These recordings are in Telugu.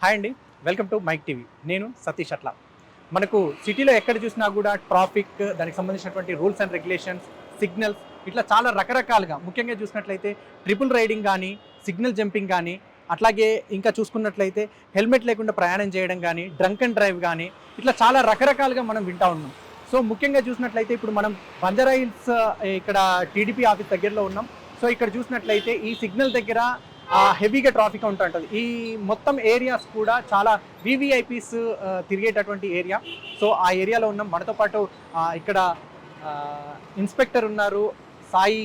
హాయ్ అండి, వెల్కమ్ టు మైక్ టీవీ. నేను సతీష్. అట్లా మనకు సిటీలో ఎక్కడ చూసినా కూడా ట్రాఫిక్, దానికి సంబంధించినటువంటి రూల్స్ అండ్ రెగ్యులేషన్స్, సిగ్నల్స్, ఇట్లా చాలా రకరకాలుగా, ముఖ్యంగా చూసినట్లయితే ట్రిపుల్ రైడింగ్ కానీ, సిగ్నల్ జంపింగ్ కానీ, అట్లాగే ఇంకా చూసుకున్నట్లయితే హెల్మెట్ లేకుండా ప్రయాణం చేయడం కానీ, డ్రంక్ అండ్ డ్రైవ్ కానీ, ఇట్లా చాలా రకరకాలుగా మనం వింటూ ఉన్నాం. సో ముఖ్యంగా చూసినట్లయితే ఇప్పుడు మనం బంజారాహిల్స్ ఇక్కడ టీడీపీ ఆఫీస్ దగ్గరలో ఉన్నాం. సో ఇక్కడ చూసినట్లయితే ఈ సిగ్నల్ దగ్గర హెవీగా ట్రాఫిక్ ఉంటుంటుంది. ఈ మొత్తం ఏరియాస్ కూడా చాలా వివిఐపీస్ తిరిగేటటువంటి ఏరియా. సో ఆ ఏరియాలో ఉన్నాం. మనతో పాటు ఇక్కడ ఇన్స్పెక్టర్ ఉన్నారు, సాయి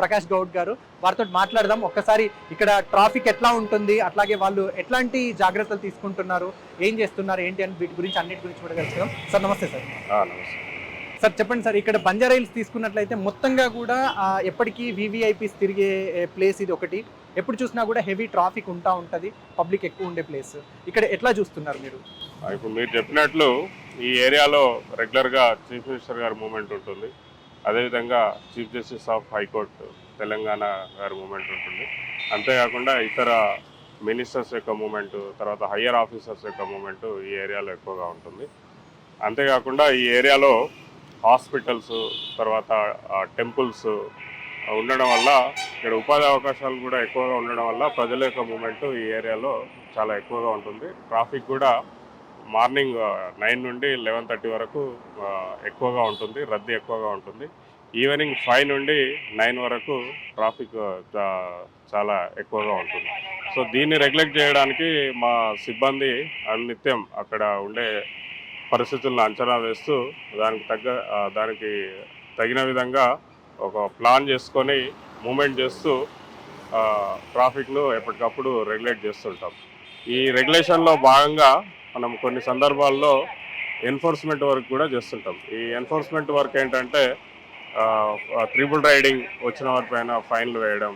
ప్రకాష్ గౌడ్ గారు. వారితో మాట్లాడదాం. ఒక్కసారి ఇక్కడ ట్రాఫిక్ ఎట్లా ఉంటుంది, అట్లాగే వాళ్ళు ఎట్లాంటి జాగ్రత్తలు తీసుకుంటున్నారు, ఏం చేస్తున్నారు, ఏంటి అని వీటి గురించి అన్నిటి గురించి కూడా తెలుసుకుందాం. సార్ నమస్తే. సార్ నమస్తే సార్ చెప్పండి సార్, ఇక్కడ బంజారాహిల్స్ తీసుకున్నట్లయితే మొత్తంగా కూడా ఎప్పటికీ వివిఐపీస్ తిరిగే ప్లేస్ ఇది ఒకటి. ఎప్పుడు చూసినా కూడా హెవీ ట్రాఫిక్ ఉంటుంది, పబ్లిక్ ఎక్కువ ఉండే ప్లేస్. ఇక్కడ ఎట్లా చూస్తున్నారు మీరు? ఇప్పుడు మీరు చెప్పినట్లు ఈ ఏరియాలో రెగ్యులర్గా చీఫ్ మినిస్టర్ గారి మూమెంట్ ఉంటుంది. అదేవిధంగా chief justice of high court Telangana గారి మూమెంట్ ఉంటుంది. అంతేకాకుండా ఇతర మినిస్టర్స్ యొక్క మూమెంటు, తర్వాత హయ్యర్ ఆఫీసర్స్ యొక్క మూమెంటు ఈ ఏరియాలో ఎక్కువగా ఉంటుంది. అంతేకాకుండా ఈ ఏరియాలో హాస్పిటల్స్, తర్వాత టెంపుల్స్ ఉండడం వల్ల ఇక్కడ ఉపాధి అవకాశాలు కూడా ఎక్కువగా ఉండడం వల్ల ప్రజల యొక్క మూమెంట్ ఈ ఏరియాలో చాలా ఎక్కువగా ఉంటుంది. ట్రాఫిక్ కూడా మార్నింగ్ 9 నుండి 11:30 వరకు ఎక్కువగా ఉంటుంది, రద్దీ ఎక్కువగా ఉంటుంది. ఈవినింగ్ 5 నుండి 9 వరకు ట్రాఫిక్ చాలా ఎక్కువగా ఉంటుంది. సో దీన్ని రెగ్యులేట్ చేయడానికి మా సిబ్బంది నిత్యం అక్కడ ఉండే పరిస్థితులను అంచనా వేస్తూ దానికి తగిన విధంగా ఒక ప్లాన్ చేసుకొని మూమెంట్ చేస్తూ ట్రాఫిక్ను ఎప్పటికప్పుడు రెగ్యులేట్ చేస్తుంటాం. ఈ రెగ్యులేషన్లో భాగంగా మనం కొన్ని సందర్భాల్లో ఎన్ఫోర్స్మెంట్ వర్క్ కూడా చేస్తుంటాం. ఈ ఎన్ఫోర్స్మెంట్ వర్క్ ఏంటంటే ట్రిపుల్ రైడింగ్ వచ్చిన వాటిపైన ఫైన్లు వేయడం,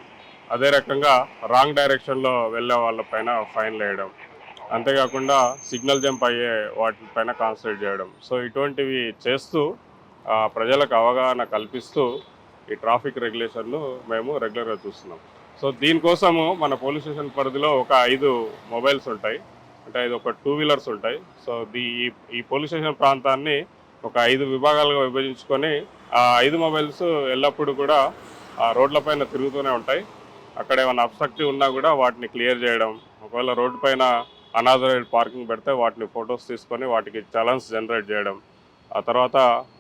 అదే రకంగా రాంగ్ డైరెక్షన్లో వెళ్ళే వాళ్ళపైన ఫైన్లు వేయడం, అంతేకాకుండా సిగ్నల్ జంప్ అయ్యే వాటిపైన కాన్సన్ట్రేట్ చేయడం. సో ఇటువంటివి చేస్తూ ప్రజలకు అవగాహన కల్పిస్తూ ఈ ట్రాఫిక్ రెగ్యులేషన్ను మేము రెగ్యులర్గా చూస్తున్నాం. సో దీనికోసము మన పోలీస్ స్టేషన్ పరిధిలో ఒక 5 మొబైల్స్ ఉంటాయి, అంటే ఇది ఒక 2 వీలర్స్ ఉంటాయి. సో ఈ పోలీస్ స్టేషన్ ప్రాంతాన్ని ఒక 5 విభాగాలుగా విభజించుకొని ఆ 5 మొబైల్స్ ఎల్లప్పుడూ కూడా ఆ రోడ్లపైన తిరుగుతూనే ఉంటాయి. అక్కడ ఏమైనా అబ్స్ట్రక్టివ్ ఉన్నా కూడా వాటిని క్లియర్ చేయడం, ఒకవేళ రోడ్డు పైన అనాథరైజ్డ్ పార్కింగ్ పెడితే వాటిని ఫొటోస్ తీసుకొని వాటికి చలన్స్ జనరేట్ చేయడం, ఆ తర్వాత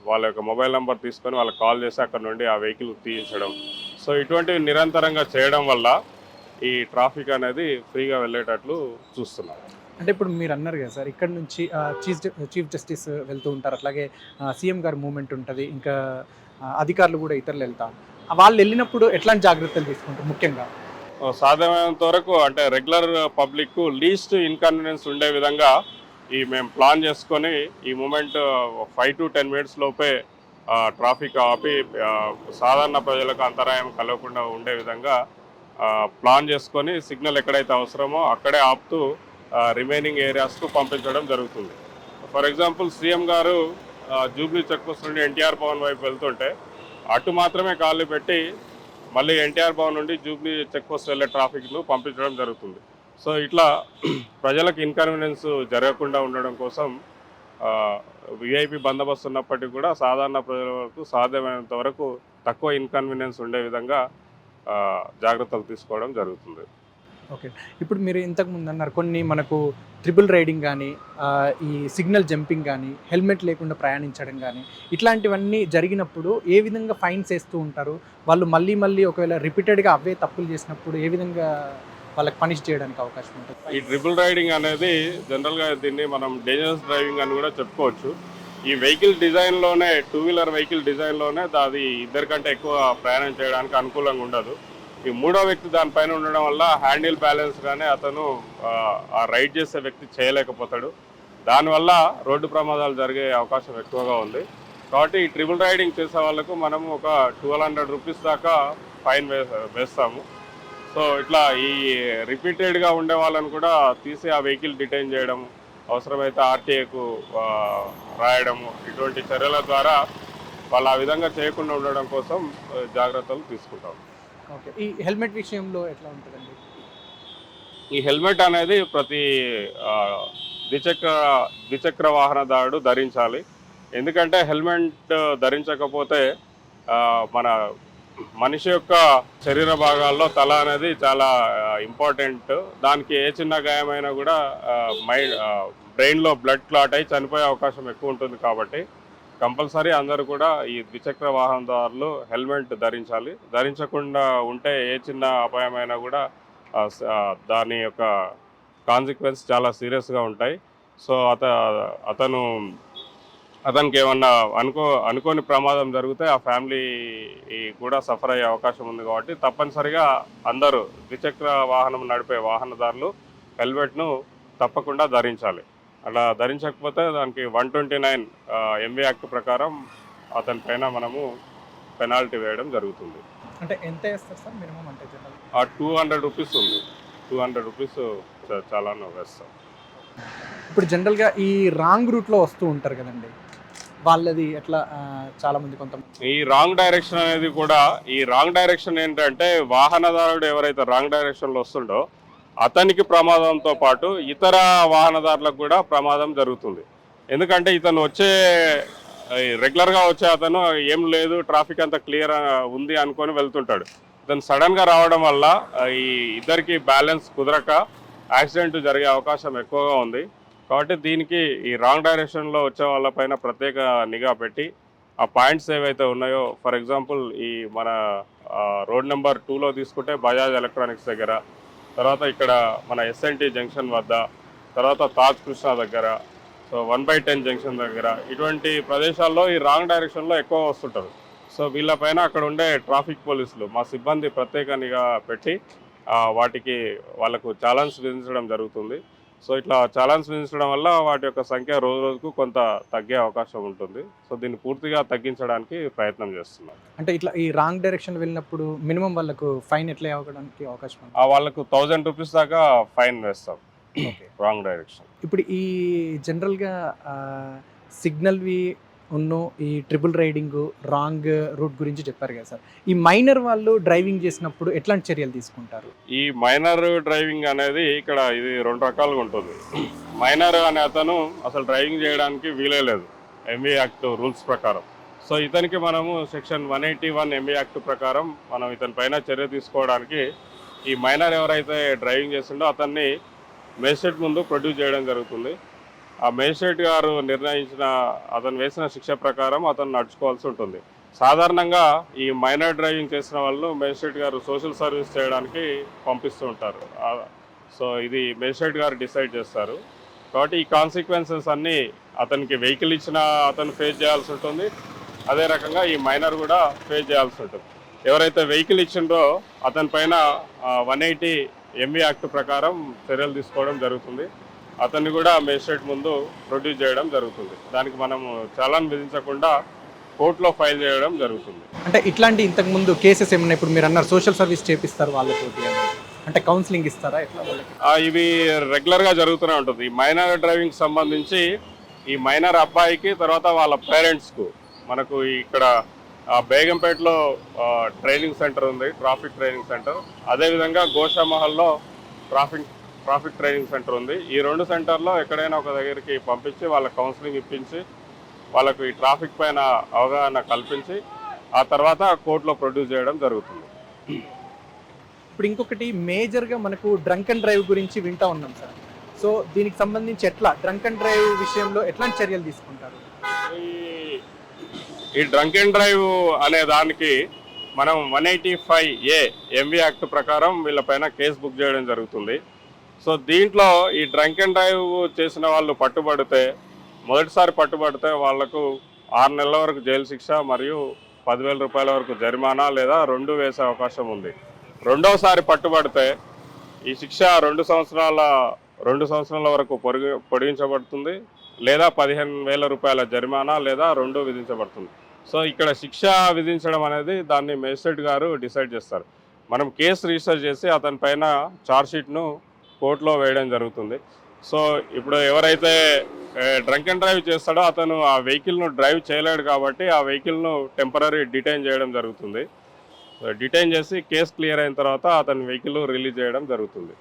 వాళ్ళ యొక్క మొబైల్ నెంబర్ తీసుకొని వాళ్ళకి కాల్ చేసి అక్కడ నుండి ఆ వెహికల్ తీయించడం. సో ఇటువంటివి నిరంతరంగా చేయడం వల్ల ఈ ట్రాఫిక్ అనేది ఫ్రీగా వెళ్ళేటట్లు చూస్తున్నారు. అంటే ఇప్పుడు మీరు అన్నారు కదా సార్, ఇక్కడ నుంచి చీఫ్ జస్టిస్ వెళ్తూ ఉంటారు, అట్లాగే సీఎం గారి మూమెంట్ ఉంటుంది, ఇంకా అధికారులు కూడా ఇతరులు వెళ్తారు. వాళ్ళు వెళ్ళినప్పుడు ఎట్లాంటి జాగ్రత్తలు తీసుకుంటారు? ముఖ్యంగా సాధ్యమైనంత వరకు అంటే రెగ్యులర్ పబ్లిక్ లీస్ట్ ఇన్కన్వీనియన్స్ ఉండే విధంగా మేము ప్లాన్ చేసుకొని ఈ మూమెంట్ 5 to 10 minutes లోపే ట్రాఫిక్ ఆపి సాధారణ ప్రజలకు అంతరాయం కలగకుండా ఉండే విధంగా ప్లాన్ చేసుకొని సిగ్నల్ ఎక్కడైతే అవసరమో అక్కడే ఆపుతూ రిమైనింగ్ ఏరియాస్కు పంపించడం జరుగుతుంది. ఫర్ ఎగ్జాంపుల్ సీఎం గారు జూబ్లీ చెక్పోస్ట్ నుండి ఎన్టీఆర్ భవన్ వైపు వెళ్తుంటే అటు మాత్రమే ఖాళీ పెట్టి మళ్ళీ ఎన్టీఆర్ భవన్ నుండి జూబ్లీ చెక్పోస్ట్ వెళ్ళే ట్రాఫిక్ను పంపించడం జరుగుతుంది. సో ఇట్లా ప్రజలకు ఇన్కన్వీనియన్స్ జరగకుండా ఉండడం కోసం విఐపి బందోబస్తు ఉన్నప్పటికీ కూడా సాధారణ ప్రజల వరకు సాధ్యమైనంత వరకు తక్కువ ఇన్కన్వీనియన్స్ ఉండే విధంగా జాగ్రత్తలు తీసుకోవడం జరుగుతుంది. ఓకే, ఇప్పుడు మీరు ఇంతకుముందు అన్నారు కొన్ని మనకు ట్రిపుల్ రైడింగ్ కానీ, ఈ సిగ్నల్ జంపింగ్ కానీ, హెల్మెట్ లేకుండా ప్రయాణించడం కానీ, ఇట్లాంటివన్నీ జరిగినప్పుడు ఏ విధంగా ఫైన్స్ వేస్తూ ఉంటారు? వాళ్ళు మళ్ళీ ఒకవేళ రిపీటెడ్గా అవే తప్పులు చేసినప్పుడు ఏ విధంగా వాళ్ళకి పనిష్ చేయడానికి అవకాశం ఉంటుంది? ఈ ట్రిపుల్ రైడింగ్ అనేది జనరల్గా దీన్ని మనం డేంజరస్ డ్రైవింగ్ అని కూడా చెప్పుకోవచ్చు. ఈ వెహికల్ డిజైన్లోనే, 2 వీలర్ వెహికల్ డిజైన్లోనే అది ఇద్దరికంటే ఎక్కువ ప్రయాణం చేయడానికి అనుకూలంగా ఉండదు. ఈ మూడో వ్యక్తి దానిపైన ఉండడం వల్ల హ్యాండిల్ బ్యాలెన్స్ కానీ అతను ఆ రైడ్ చేసే వ్యక్తి చేయలేకపోతాడు. దానివల్ల రోడ్డు ప్రమాదాలు జరిగే అవకాశం ఎక్కువగా ఉంది. కాబట్టి ఈ ట్రిపుల్ రైడింగ్ చేసే వాళ్ళకు మనము ఒక 1200 రూపీస్ దాకా ఫైన్ వేస్తాము. సో ఇట్లా ఈ రిపీటెడ్గా ఉండే వాళ్ళని కూడా తీసి ఆ వెహికల్ డిటైన్ చేయడం, అవసరమైతే ఆర్టీఏకు రాయడము, ఇటువంటి చర్యల ద్వారా వాళ్ళు ఆ విధంగా చేయకుండా ఉండడం కోసం జాగ్రత్తలు తీసుకుంటాం. ఓకే, ఈ హెల్మెట్ విషయంలో ఎట్లా ఉంటుందండి? ఈ హెల్మెట్ అనేది ప్రతి ఆ, ద్విచక్ర ద్విచక్ర వాహనదారుడు ధరించాలి. ఎందుకంటే హెల్మెట్ ధరించకపోతే మన మనిషి యొక్క శరీర భాగాల్లో తల అనేది చాలా ఇంపార్టెంట్. దానికి ఏ చిన్న గాయమైనా కూడా మైండ్ బ్రెయిన్లో బ్లడ్ క్లాట్ అయి చనిపోయే అవకాశం ఎక్కువ ఉంటుంది. కాబట్టి కంపల్సరీ అందరూ కూడా ఈ ద్విచక్ర వాహనదారులు హెల్మెట్ ధరించాలి. ధరించకుండా ఉంటే ఏ చిన్న అపాయమైనా కూడా దాని యొక్క కాన్సిక్వెన్స్ చాలా సీరియస్గా ఉంటాయి. సో అతనికి ఏమన్నా అనుకోని ప్రమాదం జరిగితే ఆ ఫ్యామిలీ కూడా సఫర్ అయ్యే అవకాశం ఉంది. కాబట్టి తప్పనిసరిగా అందరూ ద్విచక్ర వాహనం నడిపే వాహనదారులు హెల్మెట్ను తప్పకుండా ధరించాలి. అలా ధరించకపోతే దానికి 129 MV యాక్ట్ ప్రకారం అతని పైన మనము పెనాల్టీ వేయడం జరుగుతుంది. అంటే ఎంత వేస్తారు సార్ మినిమం? అంటే జనరల్ 200 రూపీస్ ఉంది. 200 రూపీస్ చాలా వేస్తాం. ఇప్పుడు జనరల్గా ఈ రాంగ్ రూట్లో వస్తూ ఉంటారు కదండి, వాళ్ళది ఎట్లా? చాలా మంది కొంతమంది ఈ రాంగ్ డైరెక్షన్ అనేది కూడా, ఈ రాంగ్ డైరెక్షన్ ఏంటంటే వాహనదారుడు ఎవరైతే రాంగ్ డైరెక్షన్లో వస్తుండో అతనికి ప్రమాదంతో పాటు ఇతర వాహనదారులకు కూడా ప్రమాదం జరుగుతుంది. ఎందుకంటే ఇతను రెగ్యులర్గా వచ్చే అతను ఏం లేదు, ట్రాఫిక్ అంతా క్లియర్ ఉంది అనుకొని వెళ్తుంటాడు. ఇతను సడన్గా రావడం వల్ల ఈ ఇద్దరికి బ్యాలెన్స్ కుదరక యాక్సిడెంట్ జరిగే అవకాశం ఎక్కువగా ఉంది. కాబట్టి దీనికి ఈ రాంగ్ డైరెక్షన్లో వచ్చే వాళ్ళపైన ప్రత్యేక నిఘా పెట్టి ఆ పాయింట్స్ ఏవైతే ఉన్నాయో, ఫర్ ఎగ్జాంపుల్ ఈ మన రోడ్ నెంబర్ 2లో తీసుకుంటే బజాజ్ ఎలక్ట్రానిక్స్ దగ్గర, తర్వాత ఇక్కడ మన SNT జంక్షన్ వద్ద, తర్వాత తాజ్ కృష్ణ దగ్గర, సో 1/10 జంక్షన్ దగ్గర, ఇటువంటి ప్రదేశాల్లో ఈ రాంగ్ డైరెక్షన్లో ఎక్కువ వస్తుంటారు. సో వీళ్ళపైన అక్కడ ఉండే ట్రాఫిక్ పోలీసులు మా సిబ్బంది ప్రత్యేక నిఘా పెట్టి వాళ్ళకు చాలన్స్ విధించడం జరుగుతుంది. సో ఇట్లా చాలన్స్ విధించడం వల్ల వాటి యొక్క సంఖ్య రోజు రోజుకు కొంత తగ్గే అవకాశం ఉంటుంది. సో దీన్ని పూర్తిగా తగ్గించడానికి ప్రయత్నం చేస్తున్నారు. అంటే ఇట్లా ఈ రాంగ్ డైరెక్షన్ వెళ్ళినప్పుడు మినిమం వాళ్ళకు ఫైన్ ఎట్లా అవ్వడానికి అవకాశం ఉంది? వాళ్ళకు 1000 రూపీస్ దాకా ఫైన్ వేస్తాం రాంగ్ డైరెక్షన్. ఇప్పుడు ఈ జనరల్గా సిగ్నల్వి ఈ ట్రిపుల్ రైడింగ్ రాంగ్ రూట్ గురించి చెప్పారు కదా సార్, ఈ మైనర్ వాళ్ళు డ్రైవింగ్ చేసినప్పుడు ఎట్లాంటి చర్యలు తీసుకుంటారు? ఈ మైనర్ డ్రైవింగ్ అనేది ఇక్కడ ఇది 2 రకాలుగా ఉంటుంది. మైనర్ అనే అతను అసలు డ్రైవింగ్ చేయడానికి వీలే లేదు MV యాక్ట్ రూల్స్ ప్రకారం. సో ఇతనికి మనము సెక్షన్ 181 MV యాక్ట్ ప్రకారం మనం ఇతని పైన చర్య తీసుకోవడానికి ఈ మైనర్ ఎవరైతే డ్రైవింగ్ చేస్తుండో అతన్ని మేజిస్ట్రేట్ ముందు ప్రొడ్యూస్ చేయడం జరుగుతుంది. ఆ మేజిస్ట్రేట్ గారు అతను వేసిన శిక్ష ప్రకారం అతను నడుచుకోవాల్సి ఉంటుంది. సాధారణంగా ఈ మైనర్ డ్రైవింగ్ చేసిన వాళ్ళు మేజిస్ట్రేట్ గారు సోషల్ సర్వీస్ చేయడానికి పంపిస్తూ ఉంటారు. సో ఇది మేజిస్ట్రేట్ గారు డిసైడ్ చేస్తారు. కాబట్టి ఈ కాన్సిక్వెన్సెస్ అన్నీ అతనికి వెహికల్ ఇచ్చిన అతను ఫేస్ చేయాల్సి ఉంటుంది. అదే రకంగా ఈ మైనర్ కూడా ఫేస్ చేయాల్సి ఉంటుంది. ఎవరైతే వెహికల్ ఇచ్చిండ్రో అతని పైన 180 MV యాక్ట్ ప్రకారం చర్యలు తీసుకోవడం జరుగుతుంది. అతన్ని కూడా మేజిస్ట్రేట్ ముందు ప్రొడ్యూస్ చేయడం జరుగుతుంది. దానికి మనము చలాన్ విధించకుండా కోర్టులో ఫైల్ చేయడం జరుగుతుంది. అంటే ఇట్లాంటి ఇంతకుముందు కేసెస్ ఏమన్నా ఇప్పుడు మీరు అన్నారు సోషల్ సర్వీస్ చేపిస్తారు వాళ్ళతోటి, అంటే కౌన్సిలింగ్ ఇస్తారా ఎట్లా వాళ్ళకి? ఇవి రెగ్యులర్గా జరుగుతూనే ఉంటుంది. ఈ మైనర్ డ్రైవింగ్ సంబంధించి ఈ మైనర్ అబ్బాయికి తర్వాత వాళ్ళ పేరెంట్స్కు మనకు ఇక్కడ బేగంపేటలో ట్రైనింగ్ సెంటర్ ఉంది, ట్రాఫిక్ ట్రైనింగ్ సెంటర్. అదేవిధంగా గోషామహల్లో ట్రాఫిక్ ట్రైనింగ్ సెంటర్ ఉంది. ఈ 2 సెంటర్లో ఎక్కడైనా ఒక దగ్గరికి పంపించి వాళ్ళకి కౌన్సిలింగ్ ఇప్పించి వాళ్ళకు ఈ ట్రాఫిక్ పైన అవగాహన కల్పించి ఆ తర్వాత కోర్టులో ప్రొడ్యూస్ చేయడం జరుగుతుంది. ఇప్పుడు ఇంకొకటి మేజర్గా మనకు డ్రంక్ అండ్ డ్రైవ్ గురించి వింటూ ఉన్నాం సార్. సో దీనికి సంబంధించి ఎట్లా డ్రంక్ అండ్ డ్రైవ్ విషయంలో ఎట్లాంటి చర్యలు తీసుకుంటారు? ఈ డ్రంక్ అండ్ డ్రైవ్ అనే దానికి మనం 185A MV యాక్ట్ ప్రకారం వీళ్ళపైన కేసు బుక్ చేయడం జరుగుతుంది. సో దీంట్లో ఈ డ్రంక్ అండ్ డ్రైవ్ చేసిన వాళ్ళు మొదటిసారి పట్టుబడితే వాళ్లకు 6 నెలల వరకు జైలు శిక్ష మరియు 10,000 రూపాయల వరకు జరిమానా లేదా 2 వేసే అవకాశం ఉంది. రెండవసారి పట్టుబడితే ఈ శిక్ష 2 సంవత్సరాల వరకు పొడిగించబడుతుంది లేదా 15,000 రూపాయల జరిమానా లేదా 2 విధించబడుతుంది. సో ఇక్కడ శిక్ష విధించడం అనేది దాన్ని మేజిస్ట్రేట్ గారు డిసైడ్ చేస్తారు. మనం కేసు రిజిస్టర్ చేసి అతని పైన ఛార్జ్షీట్ను కోర్టులో వేయడం జరుగుతుంది. సో ఇప్పుడు ఎవరైతే డ్రంక్ అండ్ డ్రైవ్ చేస్తాడో అతను ఆ వెహికల్ను డ్రైవ్ చేయలేడు కాబట్టి ఆ వెహికల్ను టెంపరరీ డిటైన్ చేయడం జరుగుతుంది. డిటైన్ చేసి కేసు క్లియర్ అయిన తర్వాత అతని వెహికల్ రిలీజ్ చేయడం జరుగుతుంది.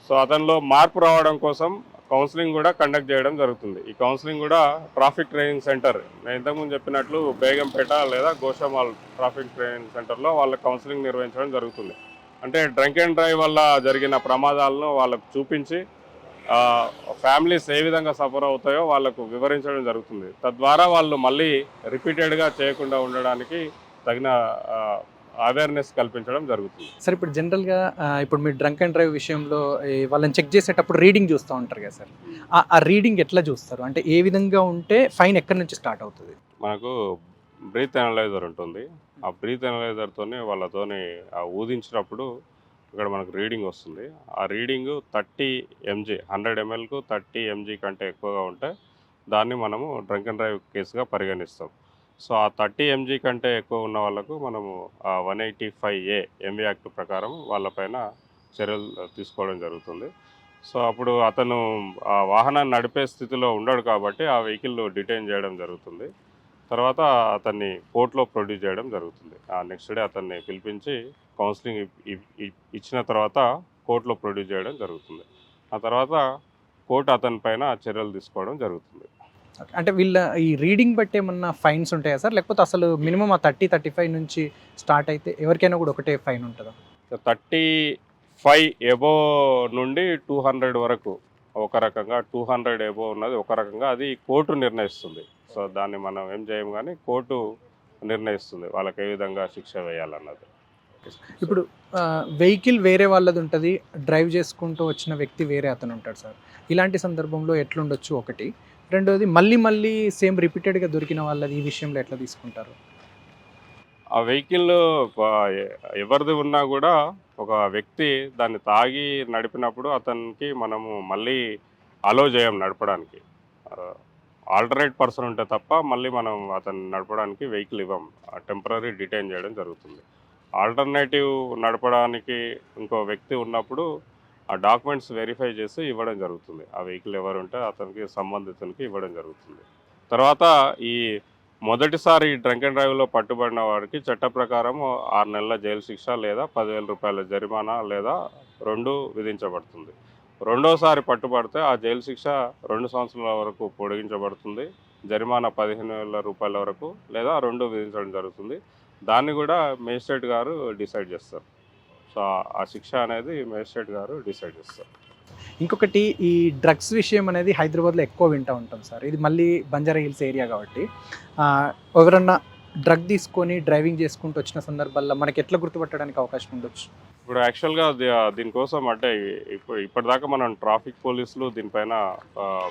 సో అతనిలో మార్పు రావడం కోసం కౌన్సిలింగ్ కూడా కండక్ట్ చేయడం జరుగుతుంది. ఈ కౌన్సిలింగ్ కూడా ట్రాఫిక్ ట్రైనింగ్ సెంటర్, నేను ఇంతకుముందు చెప్పినట్లు బేగంపేట లేదా గోషామాల్ ట్రాఫిక్ ట్రైనింగ్ సెంటర్లో వాళ్ళ కౌన్సిలింగ్ నిర్వహించడం జరుగుతుంది. అంటే డ్రంక్ అండ్ డ్రైవ్ వల్ల జరిగిన ప్రమాదాలను వాళ్ళకు చూపించి ఫ్యామిలీస్ ఏ విధంగా సఫర్ అవుతాయో వాళ్ళకు వివరించడం జరుగుతుంది. తద్వారా వాళ్ళు మళ్ళీ రిపీటెడ్గా చేయకుండా ఉండడానికి తగిన అవేర్నెస్ కల్పించడం జరుగుతుంది. సార్ ఇప్పుడు జనరల్గా ఇప్పుడు మీరు డ్రంక్ అండ్ డ్రైవ్ విషయంలో వాళ్ళని చెక్ చేసేటప్పుడు రీడింగ్ చూస్తూ ఉంటారు కదా సార్, ఆ రీడింగ్ ఎట్లా చూస్తారు? అంటే ఏ విధంగా ఉంటే ఫైన్ ఎక్కడి నుంచి స్టార్ట్ అవుతుంది? మనకు బ్రీత్ అనలైజర్ ఉంటుంది. ఆ బ్రీత్ అనలైజర్తోనే వాళ్ళతోని ఊదించినప్పుడు ఇక్కడ మనకు రీడింగ్ వస్తుంది. ఆ రీడింగ్ 30 mg 100 mlకు 30 mg కంటే ఎక్కువగా ఉంటే దాన్ని మనము డ్రంక్ అండ్ డ్రైవ్ కేసుగా పరిగణిస్తాం. సో ఆ 30 mg కంటే ఎక్కువ ఉన్న వాళ్ళకు మనము 185A ఎంవి యాక్ట్ ప్రకారం వాళ్ళపైన చర్యలు తీసుకోవడం జరుగుతుంది. సో అప్పుడు అతను ఆ వాహనాన్ని నడిపే స్థితిలో ఉండడు కాబట్టి ఆ వెహికల్ డిటైన్ చేయడం జరుగుతుంది. తర్వాత అతన్ని కోర్టులో ప్రొడ్యూస్ చేయడం జరుగుతుంది. ఆ నెక్స్ట్ డే అతన్ని పిలిపించి కౌన్సిలింగ్ ఇచ్చిన తర్వాత కోర్టులో ప్రొడ్యూస్ చేయడం జరుగుతుంది. ఆ తర్వాత కోర్టు అతని పైన చర్యలు తీసుకోవడం జరుగుతుంది. అంటే వీళ్ళ ఈ రీడింగ్ బట్టి ఏమన్నా ఫైన్స్ ఉంటాయా సార్, లేకపోతే అసలు మినిమం ఆ 30-35 నుంచి స్టార్ట్ అయితే ఎవరికైనా కూడా ఒకటే ఫైన్ ఉంటుందా? 35 ఎబోవ్ నుండి 200 వరకు ఒక రకంగా, 200 ఎబోవ్ ఉన్నది ఒక రకంగా, అది కోర్టు నిర్ణయిస్తుంది. సో దాన్ని మనం ఏం చేయము, కానీ కోర్టు నిర్ణయిస్తుంది వాళ్ళకి ఏ విధంగా శిక్ష వేయాలన్నది. ఇప్పుడు వెహికల్ వేరే వాళ్ళది ఉంటుంది, డ్రైవ్ చేసుకుంటూ వచ్చిన వ్యక్తి వేరే అతను ఉంటాడు సార్. ఇలాంటి సందర్భంలో ఎట్లుండొచ్చు ఒకటి, రెండోది మళ్ళీ సేమ్ రిపీటెడ్గా దొరికిన వాళ్ళది ఈ విషయంలో ఎట్లా తీసుకుంటారు? ఆ వెహికల్ ఎవరిది ఉన్నా కూడా ఒక వ్యక్తి దాన్ని తాగి నడిపినప్పుడు అతనికి మనము మళ్ళీ అలో చేయం నడపడానికి. ఆల్టర్నేట్ పర్సన్ ఉంటే తప్ప మళ్ళీ మనం అతన్ని నడపడానికి వెహికల్ ఇవ్వం, టెంపరీ డిటైన్ చేయడం జరుగుతుంది. ఆల్టర్నేటివ్ నడపడానికి ఇంకో వ్యక్తి ఉన్నప్పుడు ఆ డాక్యుమెంట్స్ వెరిఫై చేసి ఇవ్వడం జరుగుతుంది. ఆ వెహికల్ ఎవరు ఉంటే అతనికి సంబంధితులకి ఇవ్వడం జరుగుతుంది. తర్వాత ఈ మొదటిసారి డ్రంక్ అండ్ డ్రైవ్లో పట్టుబడిన వారికి చట్ట ప్రకారం 6 నెలల జైలు శిక్ష లేదా 10,000 రూపాయల జరిమానా లేదా 2 విధించబడుతుంది. రెండోసారి పట్టుబడితే ఆ జైలు శిక్ష 2 సంవత్సరాల వరకు పొడిగించబడుతుంది. జరిమానా 15,000 రూపాయల వరకు లేదా 2 విధించడం జరుగుతుంది. దాన్ని కూడా మేజిస్ట్రేట్ గారు డిసైడ్ చేస్తారు. సో ఆ శిక్ష అనేది మేజిస్ట్రేట్ గారు డిసైడ్ చేస్తారు. ఇంకొకటి, ఈ డ్రగ్స్ విషయం అనేది హైదరాబాద్లో ఎక్కువ వింటూ ఉంటాం సార్. ఇది మళ్ళీ బంజారా హిల్స్ ఏరియా కాబట్టి ఎవరన్నా డ్రగ్ తీసుకొని డ్రైవింగ్ చేసుకుంటూ వచ్చిన సందర్భాల్లో మనకి ఎట్లా గుర్తుపట్టడానికి అవకాశం ఉండొచ్చు? ఇప్పుడు యాక్చువల్గా దీనికోసం అంటే ఇప్పటిదాకా మనం ట్రాఫిక్ పోలీసులు దీనిపైన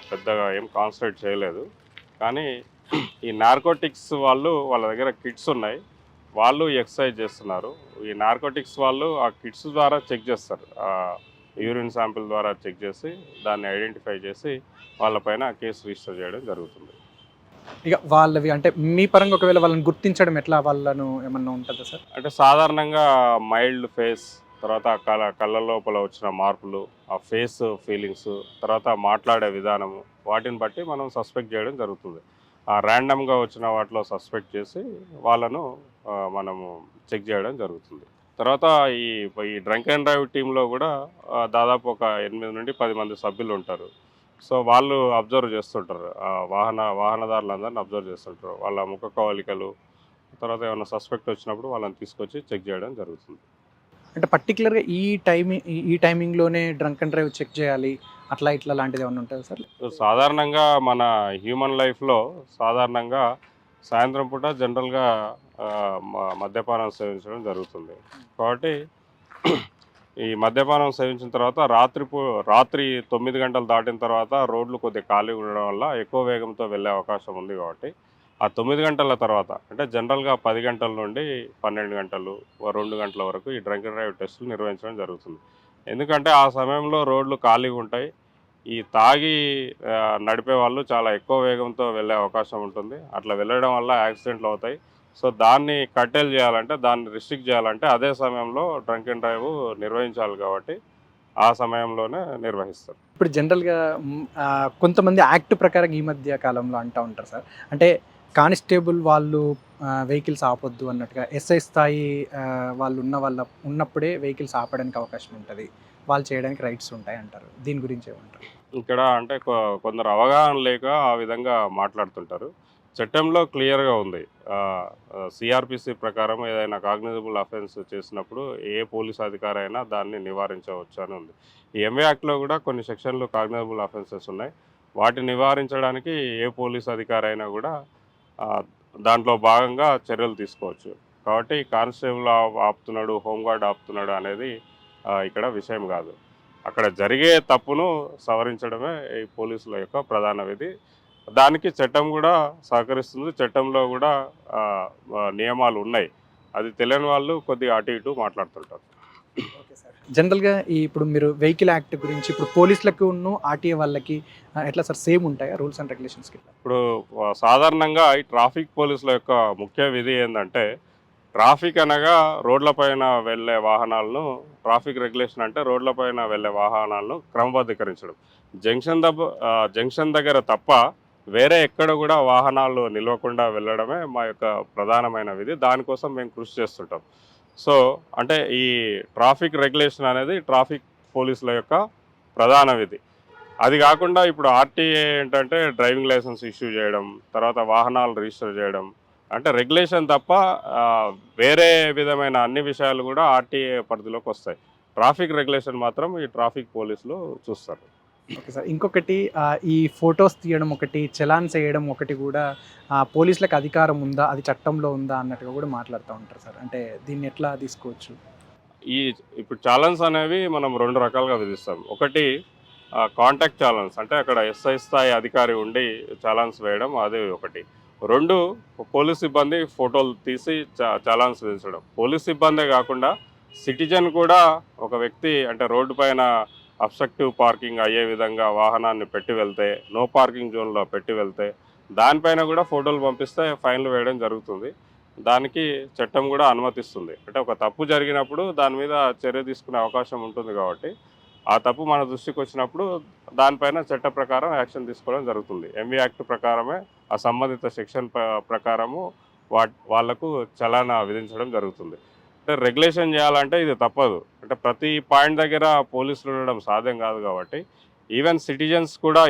పెద్దగా ఏం కాన్సన్ట్రేట్ చేయలేదు. కానీ ఈ నార్కోటిక్స్ వాళ్ళ దగ్గర కిట్స్ ఉన్నాయి, వాళ్ళు ఎక్సర్సైజ్ చేస్తున్నారు. ఈ నార్కోటిక్స్ వాళ్ళు ఆ కిట్స్ ద్వారా చెక్ చేస్తారు, యూరిన్ శాంపిల్ ద్వారా చెక్ చేసి దాన్ని ఐడెంటిఫై చేసి వాళ్ళపైన కేసు రిజిస్టర్ చేయడం జరుగుతుంది. ఇక వాళ్ళవి అంటే మీ పరంగా ఒకవేళ వాళ్ళని గుర్తించడం ఎట్లా, వాళ్ళను ఏమన్నా ఉంటుందా సార్? అంటే సాధారణంగా మైల్డ్ ఫేస్, తర్వాత కళ్ళ లోపల వచ్చిన మార్పులు, ఆ ఫేస్ ఫీలింగ్స్, తర్వాత మాట్లాడే విధానము, వాటిని బట్టి మనం సస్పెక్ట్ చేయడం జరుగుతుంది. ఆ ర్యాండమ్గా వచ్చిన వాటిలో సస్పెక్ట్ చేసి వాళ్ళను మనము చెక్ చేయడం జరుగుతుంది. తర్వాత ఈ డ్రంక్ అండ్ డ్రైవ్ టీంలో కూడా దాదాపు ఒక 8 నుండి 10 మంది సభ్యులు ఉంటారు. సో వాళ్ళు అబ్జర్వ్ చేస్తుంటారు, వాహనదారులందరినీ అబ్జర్వ్ చేస్తుంటారు. వాళ్ళ ముఖ కవళికలు, తర్వాత ఏమైనా సస్పెక్ట్ వచ్చినప్పుడు వాళ్ళని తీసుకొచ్చి చెక్ చేయడం జరుగుతుంది. అంటే పర్టికులర్గా ఈ టైమింగ్లోనే డ్రంక్ అండ్ డ్రైవ్ చెక్ చేయాలి అట్లా ఇట్లా లాంటిది ఏమైనా ఉంటుంది సార్? సాధారణంగా మన హ్యూమన్ లైఫ్లో సాధారణంగా సాయంత్రం పూట జనరల్గా మద్యపానం సేవించడం జరుగుతుంది. కాబట్టి ఈ మద్యపానం సేవించిన తర్వాత రాత్రి 9 గంటలు దాటిన తర్వాత రోడ్లు కొద్దిగా ఖాళీ ఉండడం వల్ల ఎక్కువ వేగంతో వెళ్ళే అవకాశం ఉంది. కాబట్టి ఆ 9 గంటల తర్వాత అంటే జనరల్గా 10 గంటల నుండి 12 గంటలు 2 గంటల వరకు ఈ డ్రంక్ అండ్ డ్రైవ్ టెస్టులు నిర్వహించడం జరుగుతుంది. ఎందుకంటే ఆ సమయంలో రోడ్లు ఖాళీగా ఉంటాయి. ఈ తాగి నడిపే వాళ్ళు చాలా ఎక్కువ వేగంతో వెళ్ళే అవకాశం ఉంటుంది. అట్లా వెళ్ళడం వల్ల యాక్సిడెంట్లు అవుతాయి. సో దాన్ని కట్టెలు చేయాలంటే, దాన్ని రిస్ట్రిక్ట్ చేయాలంటే అదే సమయంలో డ్రంక్ అండ్ డ్రైవ్ నిర్వహించాలి. కాబట్టి ఆ సమయంలోనే నిర్వహిస్తారు. ఇప్పుడు జనరల్గా కొంతమంది యాక్ట్ ప్రకారం ఈ మధ్య కాలంలో అంటూ ఉంటారు సార్, అంటే కానిస్టేబుల్ వాళ్ళు వెహికల్స్ ఆపొద్దు అన్నట్టుగా ఎస్ఐ స్థాయి వాళ్ళు ఉన్నప్పుడే వెహికల్స్ ఆపడానికి అవకాశం ఉంటుంది, వాళ్ళు చేయడానికి రైట్స్ ఉంటాయి అంటారు. దీని గురించి ఏమంటారు? ఇక్కడ అంటే కొందరు అవగాహన లేక ఆ విధంగా మాట్లాడుతుంటారు. చట్టంలో క్లియర్గా ఉంది. సిఆర్పిసి ప్రకారం ఏదైనా కాగ్నిజబుల్ అఫెన్స్ చేసినప్పుడు ఏ పోలీస్ అధికారి అయినా దాన్ని నివారించవచ్చు అని ఉంది. ఈ ఎంఏ యాక్ట్లో కూడా కొన్ని సెక్షన్లు కాగ్నిజబుల్ అఫెన్సెస్ ఉన్నాయి. వాటిని నివారించడానికి ఏ పోలీస్ అధికారి అయినా కూడా ఆ, దాంట్లో భాగంగా చర్యలు తీసుకోవచ్చు. కాబట్టి కానిస్టేబుల్ ఆపుతున్నాడు, హోంగార్డ్ ఆపుతున్నాడు అనేది ఇక్కడ విషయం కాదు. అక్కడ జరిగే తప్పును సవరించడమే ఈ పోలీసుల యొక్క ప్రధాన విధి. దానికి చట్టం కూడా సహకరిస్తుంది. చట్టంలో కూడా ఆ, నియమాలు ఉన్నాయి. అది తెలియని వాళ్ళు కొద్దిగా అటు ఇటు మాట్లాడుతుంటారు. Okay sir. జనరల్గా ఇప్పుడు మీరు వెహికల్ యాక్ట్ గురించి ఇప్పుడు పోలీసులకు ఆర్టీఏ వాళ్ళకి ఎట్లా సార్ సేమ్ ఉంటాయా రూల్స్ అండ్ రెగ్యులేషన్స్కి? ఇప్పుడు సాధారణంగా ఈ ట్రాఫిక్ పోలీసుల యొక్క ముఖ్య విధి ఏంటంటే, ట్రాఫిక్ అనగా రోడ్లపైన వెళ్ళే వాహనాలను, ట్రాఫిక్ రెగ్యులేషన్ అంటే రోడ్లపైన వెళ్ళే వాహనాలను క్రమబద్ధీకరించడం. జంక్షన్ దగ్గర తప్ప వేరే ఎక్కడ కూడా వాహనాలు నిలవకుండా వెళ్ళడమే మా యొక్క ప్రధానమైన విధి. దానికోసం మేము కృషి చేస్తుంటాం. సో అంటే ఈ ట్రాఫిక్ రెగ్యులేషన్ అనేది ట్రాఫిక్ పోలీసుల యొక్క ప్రధాన విధి. అది కాకుండా ఇప్పుడు ఆర్టీఏ ఏంటంటే డ్రైవింగ్ లైసెన్స్ ఇష్యూ చేయడం, తర్వాత వాహనాలు రిజిస్టర్ చేయడం, అంటే రెగ్యులేషన్ తప్ప వేరే విధమైన అన్ని విషయాలు కూడా ఆర్టీఏ పరిధిలోకి వస్తాయి. ట్రాఫిక్ రెగ్యులేషన్ మాత్రం ఈ ట్రాఫిక్ పోలీసులు చూస్తారు. Okay sir. ఇంకొకటి ఈ ఫొటోస్ తీయడం ఒకటి, చలాన్స్ వేయడం ఒకటి కూడా పోలీసులకు అధికారం ఉందా, అది చట్టంలో ఉందా అన్నట్టుగా కూడా మాట్లాడుతూ ఉంటారు సార్. అంటే దీన్ని ఎట్లా తీసుకోవచ్చు? ఇప్పుడు ఛాలెన్స్ అనేవి మనం 2 రకాలుగా విధిస్తాం. ఒకటి కాంటాక్ట్ ఛాలెన్స్, అంటే అక్కడ ఎస్ఐ స్థాయి అధికారి ఉండి ఛాలెన్స్ వేయడం, అది ఒకటి. 2 పోలీస్ సిబ్బంది ఫోటోలు తీసి ఛాలెన్స్ విధించడం. పోలీస్ సిబ్బందే కాకుండా సిటిజన్ కూడా ఒక వ్యక్తి అంటే రోడ్డు పైన అబ్స్ట్రక్టివ్ పార్కింగ్ అయ్యే విధంగా వాహనాన్ని పెట్టి వెళ్తే, నో పార్కింగ్ జోన్లో పెట్టి వెళ్తే దానిపైన కూడా ఫోటోలు పంపిస్తే ఫైన్లు వేయడం జరుగుతుంది. దానికి చట్టం కూడా అనుమతిస్తుంది. అంటే ఒక తప్పు జరిగినప్పుడు దాని మీద చర్య తీసుకునే అవకాశం ఉంటుంది. కాబట్టి ఆ తప్పు మన దృష్టికి వచ్చినప్పుడు దానిపైన చట్ట ప్రకారం యాక్షన్ తీసుకోవడం జరుగుతుంది. ఎంవి యాక్ట్ ప్రకారమే ఆ సంబంధిత సెక్షన్ ప్రకారము వాళ్లకు చలానా విధించడం జరుగుతుంది. అంటే రెగ్యులేషన్ చేయాలంటే ఇది తప్పదు. అంటే ప్రతి పాయింట్ దగ్గర పోలీసులు ఉండడం సాధ్యం కాదు. కాబట్టి ఈవెన్ సిటిజన్స్ కూడా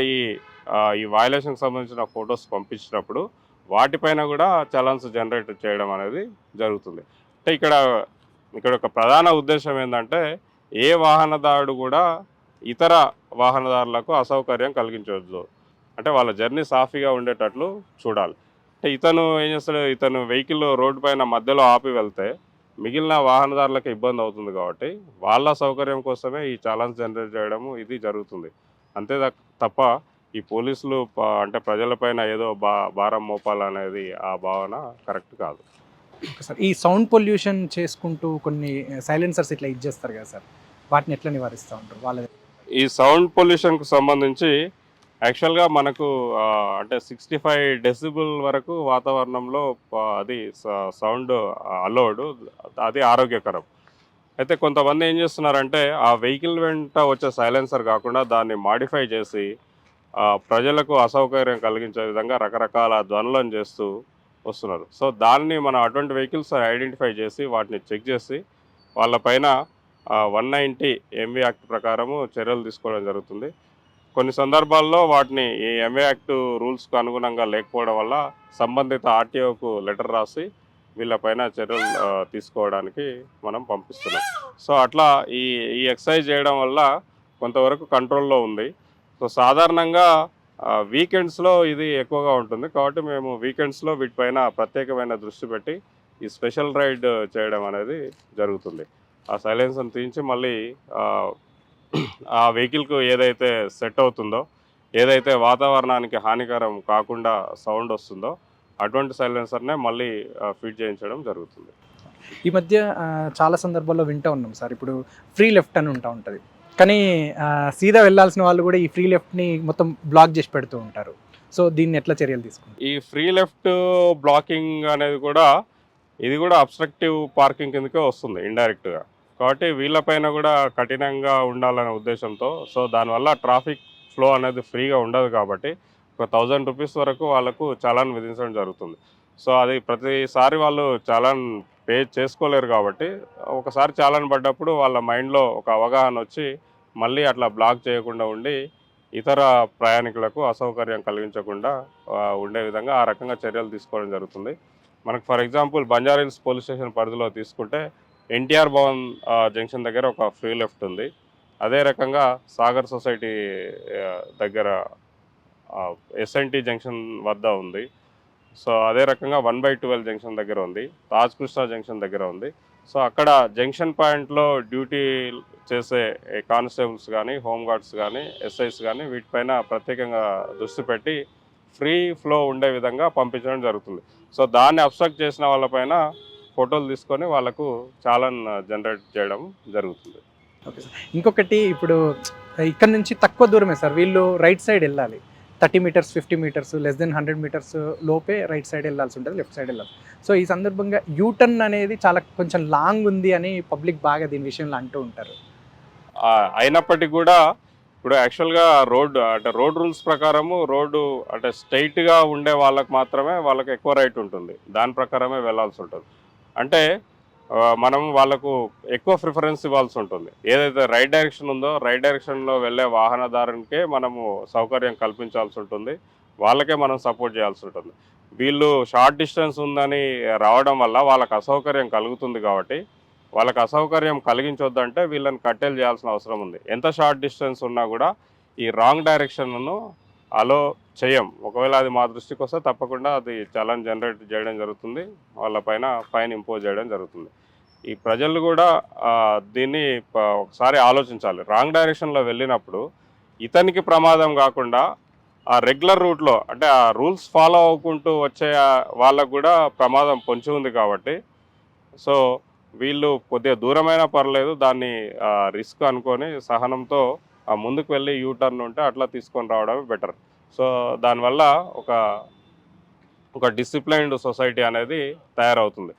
ఈ వయలేషన్కి సంబంధించిన ఫొటోస్ పంపించినప్పుడు వాటిపైన కూడా చలాన్స్ జనరేట్ చేయడం అనేది జరుగుతుంది. అంటే ఇక్కడ ఒక ప్రధాన ఉద్దేశం ఏంటంటే, ఏ వాహనదారుడు కూడా ఇతర వాహనదారులకు అసౌకర్యం కలిగించవద్దు. అంటే వాళ్ళ జర్నీ సాఫీగా ఉండేటట్లు చూడాలి. అంటే ఇతను ఏం చేస్తాడు, ఇతను వెహికల్ రోడ్డు పైన మధ్యలో ఆపి వెళ్తే మిగిలిన వాహనదారులకు ఇబ్బంది అవుతుంది. కాబట్టి వాళ్ళ సౌకర్యం కోసమే ఈ ఛాలెంజ్ జనరేట్ చేయడము ఇది జరుగుతుంది. అంతే తప్ప ఈ పోలీసులు అంటే ప్రజలపైన ఏదో భారం మోపాలనేది ఆ భావన కరెక్ట్ కాదు. సార్, ఈ సౌండ్ పొల్యూషన్ చేసుకుంటూ కొన్ని సైలెన్సర్స్ ఇట్లా ఇచ్చేస్తారు కదా సార్, వాటిని ఎట్లా నివారిస్తూ ఉంటారు వాళ్ళ? ఈ సౌండ్ పొల్యూషన్కు సంబంధించి యాక్చువల్గా మనకు అంటే 65 డెసిబుల్ వరకు వాతావరణంలో అది సౌండ్ అలౌడ్, అది ఆరోగ్యకరం. అయితే కొంతమంది ఏం చేస్తున్నారంటే ఆ వెహికల్ వెంట వచ్చే సైలెన్సర్ కాకుండా దాన్ని మాడిఫై చేసి ప్రజలకు అసౌకర్యం కలిగించే విధంగా రకరకాల ధ్వనులను చేస్తూ వస్తున్నారు. సో దాన్ని మనం అటువంటి వెహికల్స్ ఐడెంటిఫై చేసి వాటిని చెక్ చేసి వాళ్ళపైన 190 ఎంవి యాక్ట్ ప్రకారము చర్యలు తీసుకోవడం జరుగుతుంది. కొన్ని సందర్భాల్లో వాటిని ఈ ఎంఏ యాక్ట్ రూల్స్కు అనుగుణంగా లేకపోవడం వల్ల సంబంధిత ఆర్టీఓకు లెటర్ రాసి వీళ్ళపైన చర్యలు తీసుకోవడానికి మనం పంపిస్తున్నాం. సో అట్లా ఈ ఎక్సర్సైజ్ చేయడం వల్ల కొంతవరకు కంట్రోల్లో ఉంది. సో సాధారణంగా వీకెండ్స్లో ఇది ఎక్కువగా ఉంటుంది. కాబట్టి మేము వీకెండ్స్లో వీటిపైన ప్రత్యేకమైన దృష్టి పెట్టి ఈ స్పెషల్ రైడ్ చేయడం అనేది జరుగుతుంది. ఆ సైలెన్స్ని తీయించి మళ్ళీ ఆ వెహికల్కు ఏదైతే సెట్ అవుతుందో, ఏదైతే వాతావరణానికి హానికరం కాకుండా సౌండ్ వస్తుందో అటువంటి సైలెన్సర్నే మళ్ళీ ఫిట్ చేయించడం జరుగుతుంది. ఈ మధ్య చాలా సందర్భాల్లో వింటూ ఉన్నాం సార్, ఇప్పుడు ఫ్రీ లెఫ్ట్ అని ఉంటుంది, కానీ సీదా వెళ్ళాల్సిన వాళ్ళు కూడా ఈ ఫ్రీ లెఫ్ట్ని మొత్తం బ్లాక్ చేసి పెడుతూ ఉంటారు. సో దీన్ని ఎట్లా చర్యలు తీసుకుంటారు? ఈ ఫ్రీ లెఫ్ట్ బ్లాకింగ్ అనేది కూడా ఇది కూడా అబ్స్ట్రక్టివ్ పార్కింగ్ కిందకే వస్తుంది ఇండైరెక్ట్గా. కాబట్టి వీళ్ళపైన కూడా కఠినంగా ఉండాలనే ఉద్దేశంతో, సో దానివల్ల ట్రాఫిక్ ఫ్లో అనేది ఫ్రీగా ఉండదు. కాబట్టి ఒక 1000 రూపీస్ వరకు వాళ్ళకు చలాన్ విధించడం జరుగుతుంది. సో అది ప్రతిసారి వాళ్ళు చలాన్ పే చేసుకోలేరు కాబట్టి ఒకసారి చలాన్ పడ్డప్పుడు వాళ్ళ మైండ్లో ఒక అవగాహన వచ్చి మళ్ళీ అట్లా బ్లాక్ చేయకుండా ఉండి ఇతర ప్రయాణికులకు అసౌకర్యం కలిగించకుండా ఉండే విధంగా ఆ రకంగా చర్యలు తీసుకోవడం జరుగుతుంది. మనకు for example Banjara Hills police station పరిధిలో తీసుకుంటే ఎన్టీఆర్ భవన్ జంక్షన్ దగ్గర ఒక ఫ్రీ లెఫ్ట్ ఉంది. అదే రకంగా సాగర్ సొసైటీ దగ్గర ఎస్ఎన్టీ జంక్షన్ వద్ద ఉంది. సో అదే రకంగా 1/12 జంక్షన్ దగ్గర ఉంది, తాజ్ కృష్ణ జంక్షన్ దగ్గర ఉంది. సో అక్కడ జంక్షన్ పాయింట్లో డ్యూటీ చేసే కానిస్టేబుల్స్ కానీ, హోంగార్డ్స్ కానీ, ఎస్ఐస్ కానీ వీటిపైన ప్రత్యేకంగా దృష్టి పెట్టి ఫ్రీ ఫ్లో ఉండే విధంగా పంపించడం జరుగుతుంది. సో దాన్ని అబ్స్ట్రక్ట్ చేసిన వాళ్ళపైన ఫోటోలు తీసుకొని వాళ్ళకు చాలాన్ జనరేట్ చేయడం జరుగుతుంది. Okay sir. ఇంకొకటి ఇప్పుడు ఇక్కడ నుంచి తక్కువ దూరమే సార్, వీళ్ళు రైట్ సైడ్ వెళ్ళాలి, 30 metres 50 metres less than 100 metres లోపే రైట్ సైడ్ వెళ్ళాల్సి ఉంటుంది, లెఫ్ట్ సైడ్ వెళ్ళాలి. సో ఈ సందర్భంగా యూటర్న్ అనేది చాలా కొంచెం లాంగ్ ఉంది అని పబ్లిక్ బాగా దీని విషయంలో అంటూ ఉంటారు. అయినప్పటికీ కూడా ఇప్పుడు యాక్చువల్గా రోడ్ రూల్స్ ప్రకారము రోడ్డు అంటే స్ట్రైట్గా ఉండే వాళ్ళకి మాత్రమే వాళ్ళకి ఎక్కువ రైట్ ఉంటుంది, దాని ప్రకారమే వెళ్ళాల్సి ఉంటుంది. అంటే మనం వాళ్ళకు ఎక్కువ ప్రిఫరెన్స్ ఇవ్వాల్సి ఉంటుంది. ఏదైతే రైట్ డైరెక్షన్ ఉందో రైట్ డైరెక్షన్లో వెళ్ళే వాహనదారునికే మనము సౌకర్యం కల్పించాల్సి ఉంటుంది, వాళ్ళకే మనం సపోర్ట్ చేయాల్సి ఉంటుంది. వీళ్ళు షార్ట్ డిస్టెన్స్ ఉందని రావడం వల్ల వాళ్ళకి అసౌకర్యం కలుగుతుంది కాబట్టి వాళ్ళకి అసౌకర్యం కలిగించొద్దంటే వీళ్ళని కట్టెలు చేయాల్సిన అవసరం ఉంది. ఎంత షార్ట్ డిస్టెన్స్ ఉన్నా కూడా ఈ రాంగ్ డైరెక్షన్ను అలో చేయం. ఒకవేళ అది మా దృష్టికి వస్తే తప్పకుండా అది చలాన్ జనరేట్ చేయడం జరుగుతుంది, వాళ్ళపైన ఫైన్ ఇంపోజ్ చేయడం జరుగుతుంది. ఈ ప్రజలు కూడా దీన్ని ఒకసారి ఆలోచించాలి. రాంగ్ డైరెక్షన్లో వెళ్ళినప్పుడు ఇతనికి ప్రమాదం కాకుండా ఆ రెగ్యులర్ రూట్లో అంటే ఆ రూల్స్ ఫాలో అవ్వకుంటూ వచ్చే వాళ్ళకు కూడా ప్రమాదం పొంచి ఉంది కాబట్టి సో వీళ్ళు కొద్దిగా దూరమైనా పర్లేదు, దాన్ని రిస్క్ అనుకొని సహనంతో ముందుకు వెళ్ళి యూటర్న్ ఉంటే అట్లా తీసుకొని రావడమే బెటర్. సో దానివల్ల ఒక డిసిప్లైన్డ్ సొసైటీ అనేది తయారవుతుంది.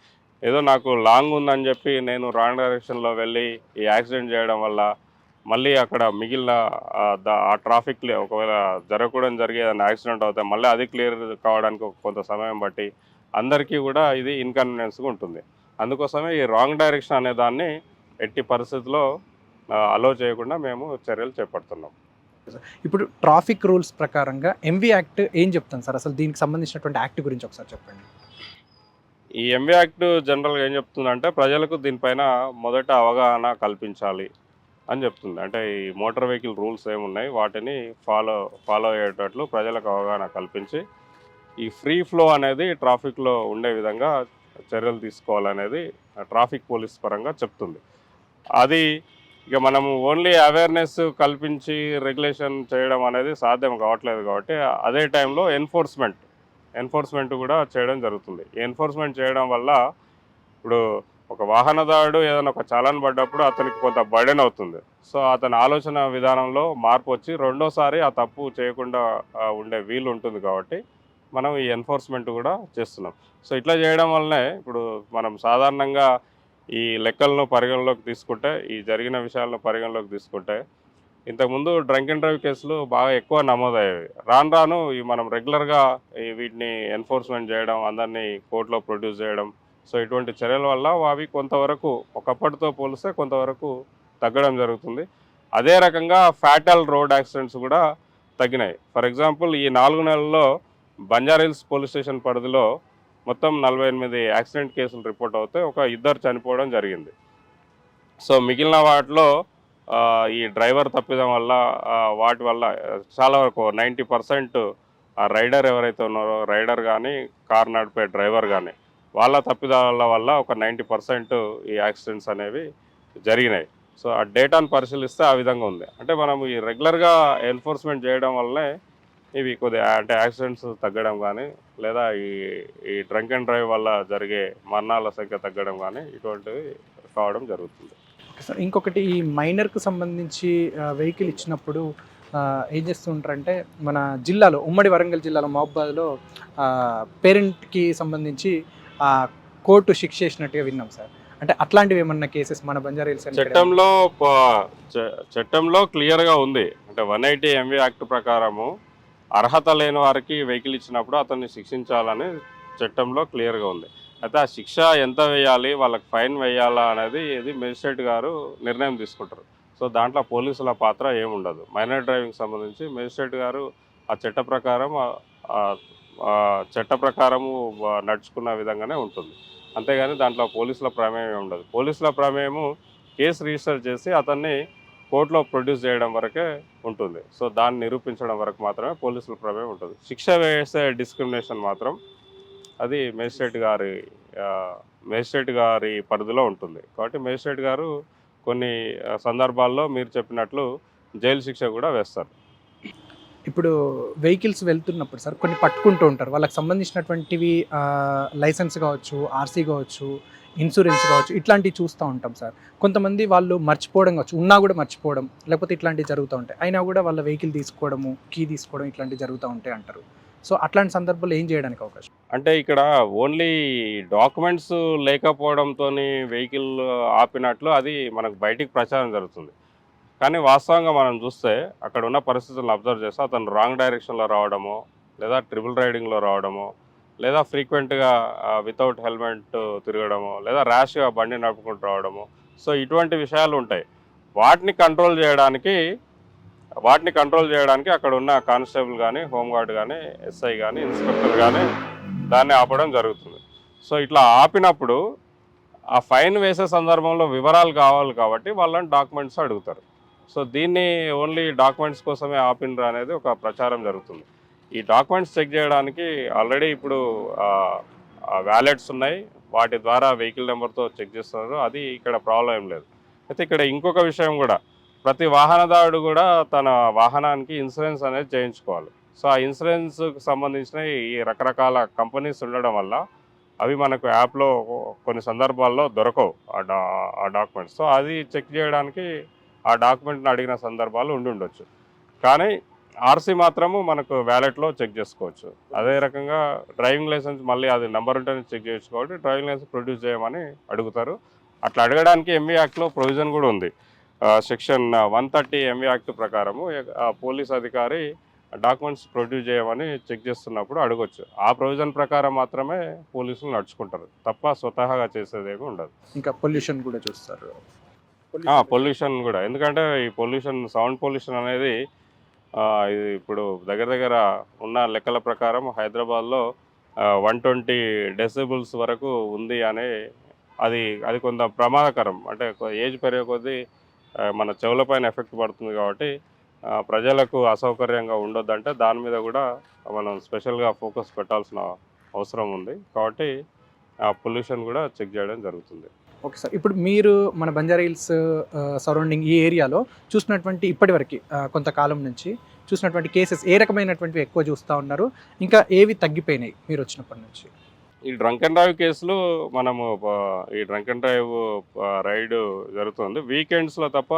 ఏదో నాకు లాంగ్ ఉందని చెప్పి నేను రాంగ్ డైరెక్షన్లో వెళ్ళి ఈ యాక్సిడెంట్ చేయడం వల్ల మళ్ళీ అక్కడ మిగిలిన ఆ ట్రాఫిక్ ఒకవేళ జరగకూడదు జరిగే ఏదైనా యాక్సిడెంట్ అవుతాయి, మళ్ళీ అది క్లియర్ కావడానికి కొంత సమయం బట్టి అందరికీ కూడా ఇది ఇన్కన్వీనియన్స్గా ఉంటుంది. అందుకోసమే ఈ రాంగ్ డైరెక్షన్ అనే దాన్ని ఎట్టి పరిస్థితుల్లో అలో చేయకుండా మేము చర్యలు చేపడుతున్నాం. ఇప్పుడు ట్రాఫిక్ రూల్స్ ప్రకారంగా ఎంవి యాక్ట్ ఏం చెప్తాను సార్, అసలు దీనికి సంబంధించినటువంటి యాక్ట్ గురించి ఒకసారి చెప్పండి. ఈ ఎంవి యాక్ట్ జనరల్గా ఏం చెప్తుందంటే ప్రజలకు దీనిపైన మొదట అవగాహన కల్పించాలి అని చెప్తుంది. అంటే ఈ మోటార్ వెహికల్ రూల్స్ ఏమున్నాయి వాటిని ఫాలో అయ్యేటట్లు ప్రజలకు అవగాహన కల్పించి ఈ ఫ్రీ ఫ్లో అనేది ట్రాఫిక్లో ఉండే విధంగా చర్యలు తీసుకోవాలనేది ట్రాఫిక్ పోలీస్ పరంగా చెప్తుంది. అది ఇక మనము ఓన్లీ అవేర్నెస్ కల్పించి రెగ్యులేషన్ చేయడం అనేది సాధ్యం కావట్లేదు కాబట్టి అదే టైంలో ఎన్ఫోర్స్మెంట్ కూడా చేయడం జరుగుతుంది. ఎన్ఫోర్స్మెంట్ చేయడం వల్ల ఇప్పుడు ఒక వాహనదారుడు ఏదైనా ఒక చలాన్ పడ్డప్పుడు అతనికి కొంత బర్డెన్ అవుతుంది. సో అతని ఆలోచన విధానంలో మార్పు వచ్చి రెండోసారి ఆ తప్పు చేయకుండా ఉండే వీలు ఉంటుంది కాబట్టి మనం ఈ ఎన్ఫోర్స్మెంట్ కూడా చేస్తున్నాం. సో ఇట్లా చేయడం వల్లనే ఇప్పుడు మనం సాధారణంగా ఈ లెక్కలను పరిగణలోకి తీసుకుంటే ఈ జరిగిన విషయాలను పరిగణలోకి తీసుకుంటే ఇంతకుముందు డ్రంక్ అండ్ డ్రైవ్ కేసులు బాగా ఎక్కువ నమోదయ్యేవి. రాను ఈ మనం రెగ్యులర్గా వీటిని ఎన్ఫోర్స్మెంట్ చేయడం, అందరినీ కోర్టులో ప్రొడ్యూస్ చేయడం, సో ఇటువంటి చర్యల వల్ల అవి కొంతవరకు ఒకప్పటితో పోలిస్తే కొంతవరకు తగ్గడం జరుగుతుంది. అదే రకంగా ఫ్యాటల్ రోడ్ యాక్సిడెంట్స్ కూడా తగ్గినాయి. ఫర్ ఎగ్జాంపుల్ ఈ 4 నెలల్లో బంజారాహిల్స్ పోలీస్ స్టేషన్ పరిధిలో మొత్తం 48 యాక్సిడెంట్ కేసులు రిపోర్ట్ అవుతే ఒక 2 చనిపోవడం జరిగింది. సో మిగిలిన వాటిలో ఈ డ్రైవర్ తప్పిదం వల్ల వాటి వల్ల చాలా వరకు 90% ఆ రైడర్ ఎవరైతే ఉన్నారో రైడర్ కానీ కార్ నడిపే డ్రైవర్ కానీ వాళ్ళ తప్పిదాల వల్ల ఒక 90% ఈ యాక్సిడెంట్స్ అనేవి జరిగినాయి. సో ఆ డేటాను పరిశీలిస్తే ఆ విధంగా ఉంది. అంటే మనం ఈ రెగ్యులర్గా ఎన్ఫోర్స్మెంట్ చేయడం వల్లనే ఇవి కొద్దిగా అంటే యాక్సిడెంట్స్ తగ్గడం కానీ లేదా ఈ డ్రంక్ అండ్ డ్రైవ్ వల్ల జరిగే మరణాల సంఖ్య తగ్గడం కానీ ఇటువంటివి కావడం జరుగుతుంది. సార్ ఇంకొకటి ఈ మైనర్కు సంబంధించి వెహికల్ ఇచ్చినప్పుడు ఏం చేస్తుంటారంటే మన జిల్లాలో ఉమ్మడి వరంగల్ జిల్లాలో మహబూబాద్లో పేరెంట్కి సంబంధించి కోర్టు శిక్ష చేసినట్టుగా విన్నాం సార్. అంటే అట్లాంటివి ఏమన్నా కేసెస్ మన బంజారాహిల్స్ చట్టంలో క్లియర్గా ఉంది. అంటే 180 MV యాక్ట్ ప్రకారము అర్హత లేని వారికి వెహికల్ ఇచ్చినప్పుడు అతన్ని శిక్షించాలని చట్టంలో క్లియర్గా ఉంది. అయితే ఆ శిక్ష ఎంత వేయాలి, వాళ్ళకి ఫైన్ వేయాలా అనేది ఇది మేజిస్ట్రేట్ గారు నిర్ణయం తీసుకుంటారు. సో దాంట్లో పోలీసుల పాత్ర ఏముండదు. మైనర్ డ్రైవింగ్ సంబంధించి మేజిస్ట్రేట్ గారు ఆ చట్ట ప్రకారము నడుచుకున్న విధంగానే ఉంటుంది. అంతేగాని దాంట్లో పోలీసుల ప్రమేయం ఉండదు. పోలీసుల ప్రమేయము కేసు రిజిస్టర్ చేసి అతన్ని కోర్టులో ప్రొడ్యూస్ చేయడం వరకే ఉంటుంది. సో దాన్ని నిరూపించడం వరకు మాత్రమే పోలీసుల ప్రమేయం ఉంటుంది. శిక్ష వేసే డిస్క్రిమినేషన్ మాత్రం అది మేజిస్ట్రేట్ గారి పరిధిలో ఉంటుంది. కాబట్టి మేజిస్ట్రేట్ గారు కొన్ని సందర్భాల్లో మీరు చెప్పినట్లు జైలు శిక్ష కూడా వేస్తారు. ఇప్పుడు వెహికల్స్ వెళ్తున్నప్పుడు సార్ కొన్ని పట్టుకుంటూ ఉంటారు, వాళ్ళకి సంబంధించినటువంటివి లైసెన్స్ కావచ్చు, ఆర్సీ కావచ్చు, ఇన్సూరెన్స్ కావచ్చు, ఇట్లాంటివి చూస్తూ ఉంటాం సార్. కొంతమంది వాళ్ళు మర్చిపోవడం కావచ్చు, ఉన్నా కూడా మర్చిపోవడం, లేకపోతే ఇట్లాంటివి జరుగుతూ ఉంటాయి. అయినా కూడా వాళ్ళ వెహికల్ తీసుకోవడము, కీ తీసుకోవడం ఇట్లాంటివి జరుగుతూ ఉంటాయి అంటారు. సో అట్లాంటి సందర్భాల్లో ఏం చేయడానికి అవకాశం? అంటే ఇక్కడ ఓన్లీ డాక్యుమెంట్స్ లేకపోవడంతో వెహికల్ ఆపినట్లు అది మనకు బయటికి ప్రచారం జరుగుతుంది. కానీ వాస్తవంగా మనం చూస్తే అక్కడ ఉన్న పరిస్థితులను అబ్జర్వ్ చేస్తే అతను రాంగ్ డైరెక్షన్లో రావడమో, లేదా ట్రిపుల్ రైడింగ్లో రావడమో, లేదా ఫ్రీక్వెంట్గా వితౌట్ హెల్మెట్ తిరగడమో, లేదా ర్యాష్గా బండి నడుపుకుంటూ రావడమో, సో ఇటువంటి విషయాలు ఉంటాయి. వాటిని కంట్రోల్ చేయడానికి అక్కడ ఉన్న కానిస్టేబుల్ కానీ, హోంగార్డ్ కానీ, ఎస్ఐ కానీ, ఇన్స్పెక్టర్ కానీ దాన్ని ఆపడం జరుగుతుంది. సో ఇట్లా ఆపినప్పుడు ఆ ఫైన్ వేసే సందర్భంలో వివరాలు కావాలి కాబట్టి వాళ్ళని డాక్యుమెంట్స్ అడుగుతారు. సో దీన్ని ఓన్లీ డాక్యుమెంట్స్ కోసమే ఆపినరు అనేది ఒక ప్రచారం జరుగుతుంది. ఈ డాక్యుమెంట్స్ చెక్ చేయడానికి ఆల్రెడీ ఇప్పుడు వ్యాలెట్స్ ఉన్నాయి, వాటి ద్వారా వెహికల్ నెంబర్తో చెక్ చేస్తున్నారు. అది ఇక్కడ ప్రాబ్లం ఏం లేదు. అయితే ఇక్కడ ఇంకొక విషయం కూడా, ప్రతి వాహనదారుడు కూడా తన వాహనానికి ఇన్సూరెన్స్ అనేది చేయించుకోవాలి. సో ఆ ఇన్సూరెన్స్కి సంబంధించిన ఈ రకరకాల కంపెనీస్ ఉండడం వల్ల అవి మనకు యాప్లో కొన్ని సందర్భాల్లో దొరకవు ఆ డాక్యుమెంట్స్. సో అది చెక్ చేయడానికి ఆ డాక్యుమెంట్ని అడిగిన సందర్భాలు ఉండొచ్చు. కానీ ఆర్సీ మాత్రము మనకు వ్యాలెట్లో చెక్ చేసుకోవచ్చు. అదే రకంగా డ్రైవింగ్ లైసెన్స్ మళ్ళీ అది నెంబర్ ఉంటేనే చెక్ చేయొచ్చు. కాబట్టి డ్రైవింగ్ లైసెన్స్ ప్రొడ్యూస్ చేయమని అడుగుతారు. అట్లా అడగడానికి ఎంవీ యాక్ట్లో ప్రొవిజన్ కూడా ఉంది. సెక్షన్ 130 ఎంవీ యాక్ట్ ప్రకారము పోలీస్ అధికారి డాక్యుమెంట్స్ ప్రొడ్యూస్ చేయమని చెక్ చేస్తున్నప్పుడు అడగొచ్చు. ఆ ప్రొవిజన్ ప్రకారం మాత్రమే పోలీసులు నడుచుకుంటారు తప్ప స్వతహాగా చేసేదేమీ ఉండదు. ఇంకా పొల్యూషన్ కూడా చూస్తారు. పొల్యూషన్ కూడా, ఎందుకంటే ఈ సౌండ్ పొల్యూషన్ అనేది ఇది ఇప్పుడు దగ్గర ఉన్న లెక్కల ప్రకారం హైదరాబాద్లో 120 డెసిబుల్స్ వరకు ఉంది అనే అది కొంత ప్రమాదకరం. అంటే ఏజ్ పెరిగే కొద్దీ మన చెవులపైన ఎఫెక్ట్ పడుతుంది. కాబట్టి ప్రజలకు అసౌకర్యంగా ఉండొద్దంటే దాని మీద కూడా మనం స్పెషల్గా ఫోకస్ పెట్టాల్సిన అవసరం ఉంది. కాబట్టి ఆ పొల్యూషన్ కూడా చెక్ చేయడం జరుగుతుంది. ఓకే సార్, ఇప్పుడు మీరు మన బంజారా హిల్స్ సరౌండింగ్ ఈ ఏరియాలో చూసినటువంటి ఇప్పటివరకు కొంతకాలం నుంచి చూసినటువంటి కేసెస్ ఏ రకమైనటువంటివి ఎక్కువ చూస్తూ ఉన్నారు, ఇంకా ఏవి తగ్గిపోయినాయి మీరు వచ్చినప్పటి నుంచి? ఈ డ్రంక్ అండ్ డ్రైవ్ కేసులు మనము ఈ డ్రంక్ అండ్ డ్రైవ్ రైడ్ జరుగుతుంది. వీకెండ్స్లో తప్ప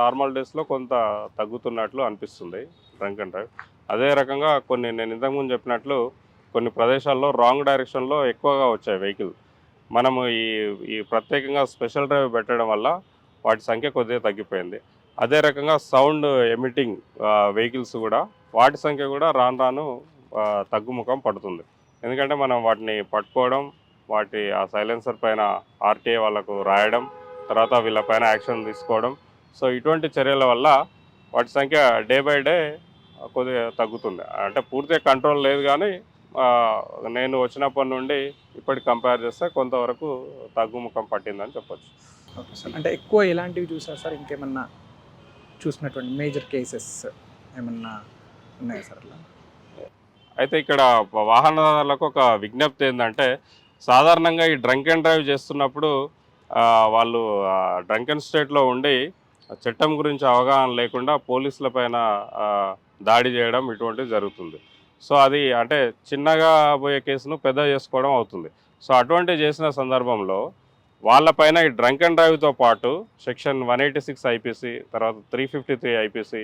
నార్మల్ డేస్లో కొంత తగ్గుతున్నట్లు అనిపిస్తుంది డ్రంక్ అండ్ డ్రైవ్. అదే రకంగా నేను ఇంతకుముందు చెప్పినట్లు కొన్ని ప్రదేశాల్లో రాంగ్ డైరెక్షన్లో ఎక్కువగా వచ్చాయి వెహికల్. మనము ఈ ప్రత్యేకంగా స్పెషల్ డ్రైవ్ పెట్టడం వల్ల వాటి సంఖ్య కొద్దిగా తగ్గిపోయింది. అదే రకంగా సౌండ్ ఎమిటింగ్ వెహికల్స్ కూడా వాటి సంఖ్య కూడా రాను తగ్గుముఖం పడుతుంది. ఎందుకంటే మనం వాటిని పట్టుకోవడం, ఆ సైలెన్సర్ పైన ఆర్టీఏ వాళ్ళకు రాయడం, తర్వాత వీళ్ళపైన యాక్షన్ తీసుకోవడం, సో ఇటువంటి చర్యల వల్ల వాటి సంఖ్య డే బై డే కొద్దిగా తగ్గుతుంది. అంటే పూర్తిగా కంట్రోల్ లేదు, కానీ నేను వచ్చినప్పటి నుండి ఇప్పటికి కంపేర్ చేస్తే కొంతవరకు తగ్గుముఖం పట్టిందని చెప్పొచ్చు. ఓకే సార్, అంటే ఎక్కువ ఎలాంటివి చూసారు సార్? ఇంకేమన్నా చూసినటువంటి మేజర్ కేసెస్ ఏమన్నా ఉన్నాయా సార్ అలా? అయితే ఇక్కడ వాహనదారులకు ఒక విజ్ఞప్తి ఏంటంటే, సాధారణంగా ఈ డ్రంక్ అండ్ డ్రైవ్ చేస్తున్నప్పుడు వాళ్ళు డ్రంకెన్ స్టేట్లో ఉండి చట్టం గురించి అవగాహన లేకుండా పోలీసుల పైన దాడి చేయడం ఇటువంటివి జరుగుతుంది. సో అది అంటే చిన్నగా పోయే కేసును పెద్ద చేసుకోవడం అవుతుంది. సో అటువంటివి చేసిన సందర్భంలో వాళ్ళపైన ఈ డ్రంక్ అండ్ డ్రైవ్తో పాటు సెక్షన్ 186 ఐపీసీ, తర్వాత 353 ఐపీసీ,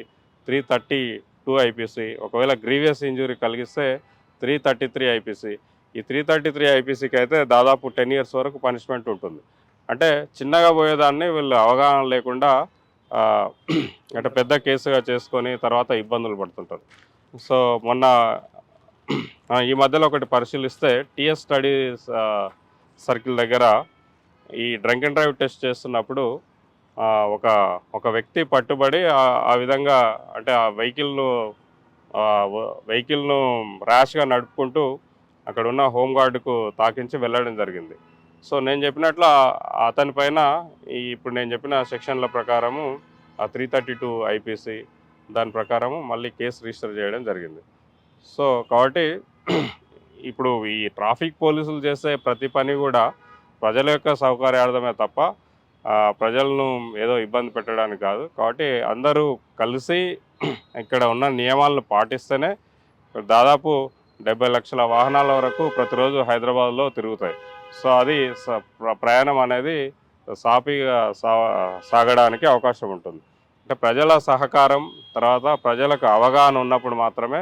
332 ఐపీసీ, ఒకవేళ గ్రీవియస్ ఇంజురీ కలిగిస్తే 333 ఐపీసీ. ఈ 333 ఐపీసీకి అయితే దాదాపు 10 years వరకు పనిష్మెంట్ ఉంటుంది. అంటే చిన్నగా పోయేదాన్ని వీళ్ళు అవగాహన లేకుండా అంటే పెద్ద కేసుగా చేసుకొని తర్వాత ఇబ్బందులు పడుతుంటారు. సో మొన్న ఈ మధ్యలో ఒకటి పరిశీలిస్తే టీఎస్ స్టడీస్ సర్కిల్ దగ్గర ఈ డ్రంక్ అండ్ డ్రైవ్ టెస్ట్ చేస్తున్నప్పుడు ఆ, ఒక ఒక వ్యక్తి పట్టుబడి ఆ విధంగా అంటే ఆ వెహికల్ను ర్యాష్గా నడుపుకుంటూ అక్కడ ఉన్న హోంగార్డుకు తాకించి వెళ్ళడం జరిగింది. సో నేను చెప్పినట్లు అతని పైన ఇప్పుడు నేను చెప్పిన సెక్షన్ల ప్రకారము 332 ఐపీసీ దాని ప్రకారము మళ్ళీ కేసు రిజిస్టర్ చేయడం జరిగింది. సో కాబట్టి ఇప్పుడు ఈ ట్రాఫిక్ పోలీసులు చేసే ప్రతి పని కూడా ప్రజల యొక్క సౌకర్యార్థమే తప్ప ప్రజలను ఏదో ఇబ్బంది పెట్టడానికి కాదు. కాబట్టి అందరూ కలిసి ఇక్కడ ఉన్న నియమాలను పాటిస్తేనే దాదాపు 70 లక్షల వాహనాల వరకు ప్రతిరోజు హైదరాబాద్లో తిరుగుతాయి. సో అది ప్రయాణం అనేది సాఫీగా సాగడానికి అవకాశం ఉంటుంది. అంటే ప్రజల సహకారం తర్వాత ప్రజలకు అవగాహన ఉన్నప్పుడు మాత్రమే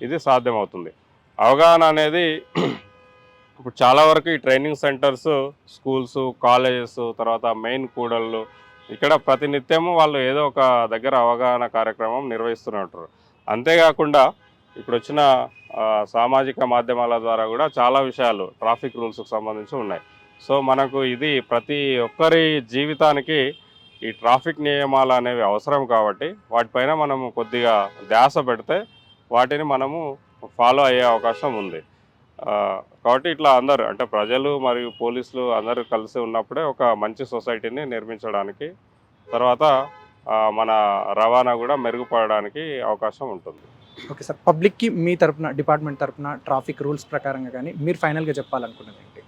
ఇది సాధ్యమవుతుంది. అవగాహన అనేది ఇప్పుడు చాలా వరకు ఈ ట్రైనింగ్ సెంటర్స్, స్కూల్స్, కాలేజెస్, తర్వాత మెయిన్ కూడళ్ళు ఇక్కడ ప్రతినిత్యము వాళ్ళు ఏదో ఒక దగ్గర అవగాహన కార్యక్రమం నిర్వహిస్తూనే ఉంటారు. అంతేకాకుండా ఇప్పుడు వచ్చిన సామాజిక మాధ్యమాల ద్వారా కూడా చాలా విషయాలు ట్రాఫిక్ రూల్స్కి సంబంధించి ఉన్నాయి. సో మనకు ఇది ప్రతి ఒక్కరి జీవితానికి ఈ ట్రాఫిక్ నియమాలు అనేవి అవసరం కాబట్టి వాటిపైన మనము కొద్దిగా ధ్యాస పెడితే వాటిని మనము ఫాలో అయ్యే అవకాశం ఉంది. కాబట్టి ఇట్లా అందరూ అంటే ప్రజలు మరియు పోలీసులు అందరూ కలిసి ఉన్నప్పుడే ఒక మంచి సొసైటీని నిర్మించడానికి తర్వాత మన రవాణా కూడా మెరుగుపడడానికి అవకాశం ఉంటుంది. ఓకే సార్, పబ్లిక్కి మీ తరపున డిపార్ట్మెంట్ తరపున ట్రాఫిక్ రూల్స్ ప్రకారంగా కానీ మీరు ఫైనల్గా చెప్పాలనుకున్నది ఏంటి?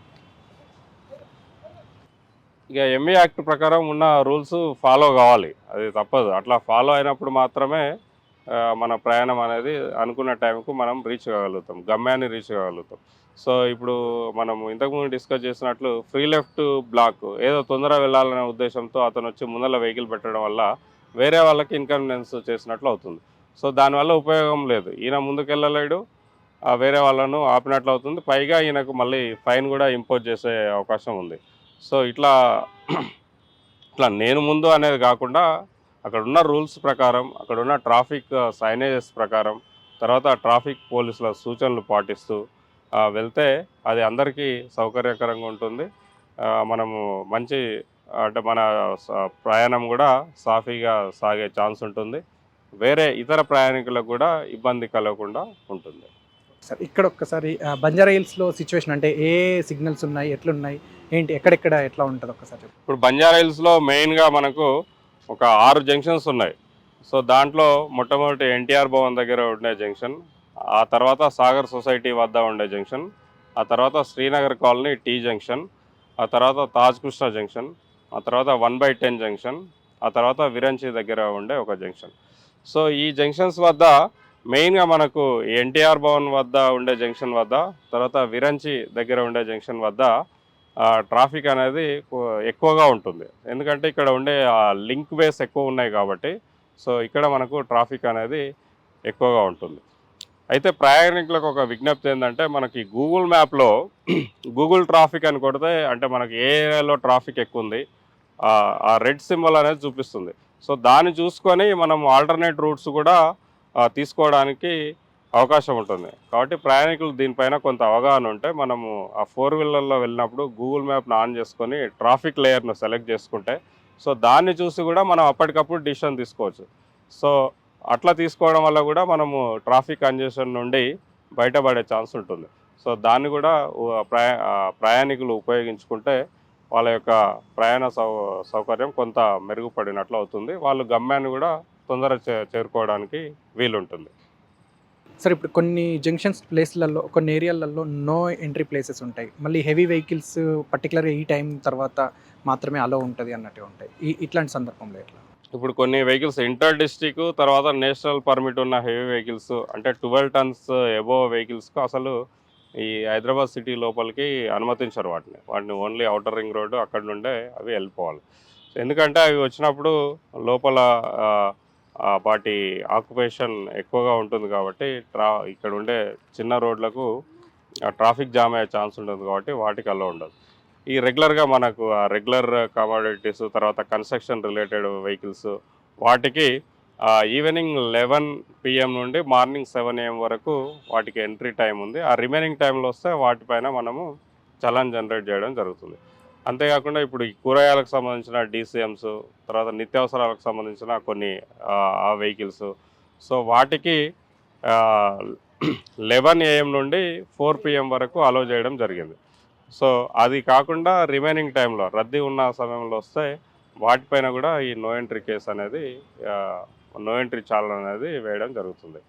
ఇక ఎంఈ యాక్ట్ ప్రకారం ఉన్న రూల్స్ ఫాలో కావాలి, అది తప్పదు. అట్లా ఫాలో అయినప్పుడు మాత్రమే మన ప్రయాణం అనేది అనుకున్న టైంకు మనం రీచ్ కాగలుగుతాం, గమ్యాన్ని రీచ్ కాగలుగుతాం. సో ఇప్పుడు మనం ఇంతకుముందు డిస్కస్ చేసినట్లు ఫ్రీ లెఫ్ట్ బ్లాక్ ఏదో తొందరగా వెళ్ళాలనే ఉద్దేశంతో అతను వచ్చి ముందర వెహికల్ పెట్టడం వల్ల వేరే వాళ్ళకి ఇన్కన్వీనియన్స్ చేసినట్లు అవుతుంది. సో దానివల్ల ఉపయోగం లేదు, ఈయన ముందుకెళ్ళలేడు, వేరే వాళ్ళను ఆపినట్లు అవుతుంది, పైగా ఈయనకు మళ్ళీ ఫైన్ కూడా ఇంపోజ్ చేసే అవకాశం ఉంది. సో ఇట్లా నేను ముందు అనేది కాకుండా అక్కడ ఉన్న రూల్స్ ప్రకారం అక్కడ ఉన్న ట్రాఫిక్ సైనేజెస్ ప్రకారం తర్వాత ట్రాఫిక్ పోలీసుల సూచనలు పాటిస్తూ వెళ్తే అది అందరికీ సౌకర్యకరంగా ఉంటుంది. మనము మంచి అంటే మన ప్రయాణం కూడా సాఫీగా సాగే ఛాన్స్ ఉంటుంది, వేరే ఇతర ప్రయాణికులకు కూడా ఇబ్బంది కలగకుండా ఉంటుంది. సార్ ఇక్కడ ఒక్కసారి బంజారా హిల్స్లో సిచ్యువేషన్ అంటే ఏ సిగ్నల్స్ ఉన్నాయి, ఎట్లున్నాయి, ఏంటి, ఎక్కడెక్కడ ఎట్లా ఉంటుంది ఒక్కసారి? ఇప్పుడు బంజారా హిల్స్లో మెయిన్గా మనకు ఒక 6 జంక్షన్స్ ఉన్నాయి. సో దాంట్లో మొట్టమొదటి ఎన్టీఆర్ భవన్ దగ్గర ఉండే జంక్షన్, ఆ తర్వాత సాగర్ సొసైటీ వద్ద ఉండే జంక్షన్, ఆ తర్వాత శ్రీనగర్ కాలనీ టీ జంక్షన్, ఆ తర్వాత తాజ్ కృష్ణ జంక్షన్, ఆ తర్వాత 1/10 జంక్షన్, ఆ తర్వాత విరంచి దగ్గర ఉండే ఒక జంక్షన్. సో ఈ జంక్షన్స్ వద్ద మెయిన్గా మనకు ఎన్టీఆర్ భవన్ వద్ద ఉండే జంక్షన్ వద్ద తర్వాత విరంచి దగ్గర ఉండే జంక్షన్ వద్ద ట్రాఫిక్ అనేది ఎక్కువగా ఉంటుంది, ఎందుకంటే ఇక్కడ ఉండే లింక్ వేస్ ఎక్కువ ఉన్నాయి కాబట్టి. సో ఇక్కడ మనకు ట్రాఫిక్ అనేది ఎక్కువగా ఉంటుంది. అయితే ప్రయాణికులకు ఒక విజ్ఞప్తి ఏంటంటే మనకి గూగుల్ మ్యాప్లో గూగుల్ ట్రాఫిక్ అని కొడితే అంటే మనకి ఏ ఏరియాలో ట్రాఫిక్ ఎక్కువ ఉంది ఆ రెడ్ సింబల్ అనేది చూపిస్తుంది. సో దాన్ని చూసుకొని మనం ఆల్టర్నేట్ రూట్స్ కూడా తీసుకోవడానికి అవకాశం ఉంటుంది. కాబట్టి ప్రయాణికులు దీనిపైన కొంత అవగాహన ఉంటే మనము ఆ 4 వీలర్లో వెళ్ళినప్పుడు గూగుల్ మ్యాప్ను ఆన్ చేసుకొని ట్రాఫిక్ లేయర్ను సెలెక్ట్ చేసుకుంటే సో దాన్ని చూసి కూడా మనం అప్పటికప్పుడు డిసిషన్ తీసుకోవచ్చు. సో అట్లా తీసుకోవడం వల్ల కూడా మనము ట్రాఫిక్ కంజెషన్ నుండి బయటపడే ఛాన్స్ ఉంటుంది. సో దాన్ని కూడా ప్రయాణికులు ఉపయోగించుకుంటే వాళ్ళ యొక్క ప్రయాణ సౌకర్యం కొంత మెరుగుపడినట్లు అవుతుంది, వాళ్ళు గమ్యాన్ని కూడా తొందరగా చేరుకోవడానికి వీలుంటుంది. సార్ ఇప్పుడు కొన్ని జంక్షన్స్ ప్లేస్లలో కొన్ని ఏరియాలలో నో ఎంట్రీ ప్లేసెస్ ఉంటాయి, మళ్ళీ హెవీ వెహికల్స్ పర్టికులర్గా ఈ టైం తర్వాత మాత్రమే అలో ఉంటుంది అన్నట్టు ఉంటాయి, ఇట్లాంటి సందర్భంలో ఎట్లా? ఇప్పుడు కొన్ని వెహికల్స్ ఇంటర్ డిస్ట్రిక్ట్ తర్వాత నేషనల్ పర్మిట్ ఉన్న హెవీ వెహికల్స్ అంటే 12 టన్స్ ఎబోవ్ వెహికల్స్కు అసలు ఈ హైదరాబాద్ సిటీ లోపలికి అనుమతించరు, వాటిని ఓన్లీ అవుటర్ రింగ్ రోడ్డు అక్కడ నుండే అవి వెళ్ళిపోవాలి. ఎందుకంటే అవి వచ్చినప్పుడు లోపల వాటి ఆక్యుపేషన్ ఎక్కువగా ఉంటుంది కాబట్టి ఇక్కడ ఉండే చిన్న రోడ్లకు ట్రాఫిక్ జామ్ అయ్యే ఛాన్స్ ఉంటుంది కాబట్టి వాటికి అలో ఉండదు. ఈ రెగ్యులర్గా మనకు రెగ్యులర్ కమోడిటీస్ తర్వాత కన్స్ట్రక్షన్ రిలేటెడ్ వెహికల్స్ వాటికి ఈవినింగ్ 11 PM నుండి మార్నింగ్ 7 AM వరకు వాటికి ఎంట్రీ టైం ఉంది. ఆ రిమైనింగ్ టైంలో వస్తే వాటిపైన మనము చలాన్ జనరేట్ చేయడం జరుగుతుంది. అంతేకాకుండా ఇప్పుడు ఈ కూరగాయలకు సంబంధించిన DCMs, తర్వాత నిత్యావసరాలకు సంబంధించిన కొన్ని ఆ వెహికల్స్, సో వాటికి 11 AM నుండి 4 PM వరకు అలో చేయడం జరిగింది. సో అది కాకుండా రిమైనింగ్ టైంలో రద్దీ ఉన్న సమయంలో వస్తే వాటిపైన కూడా ఈ నో ఎంట్రీ కేసు అనేది, నో ఎంట్రీ చాలన్ అనేది వేయడం జరుగుతుంది.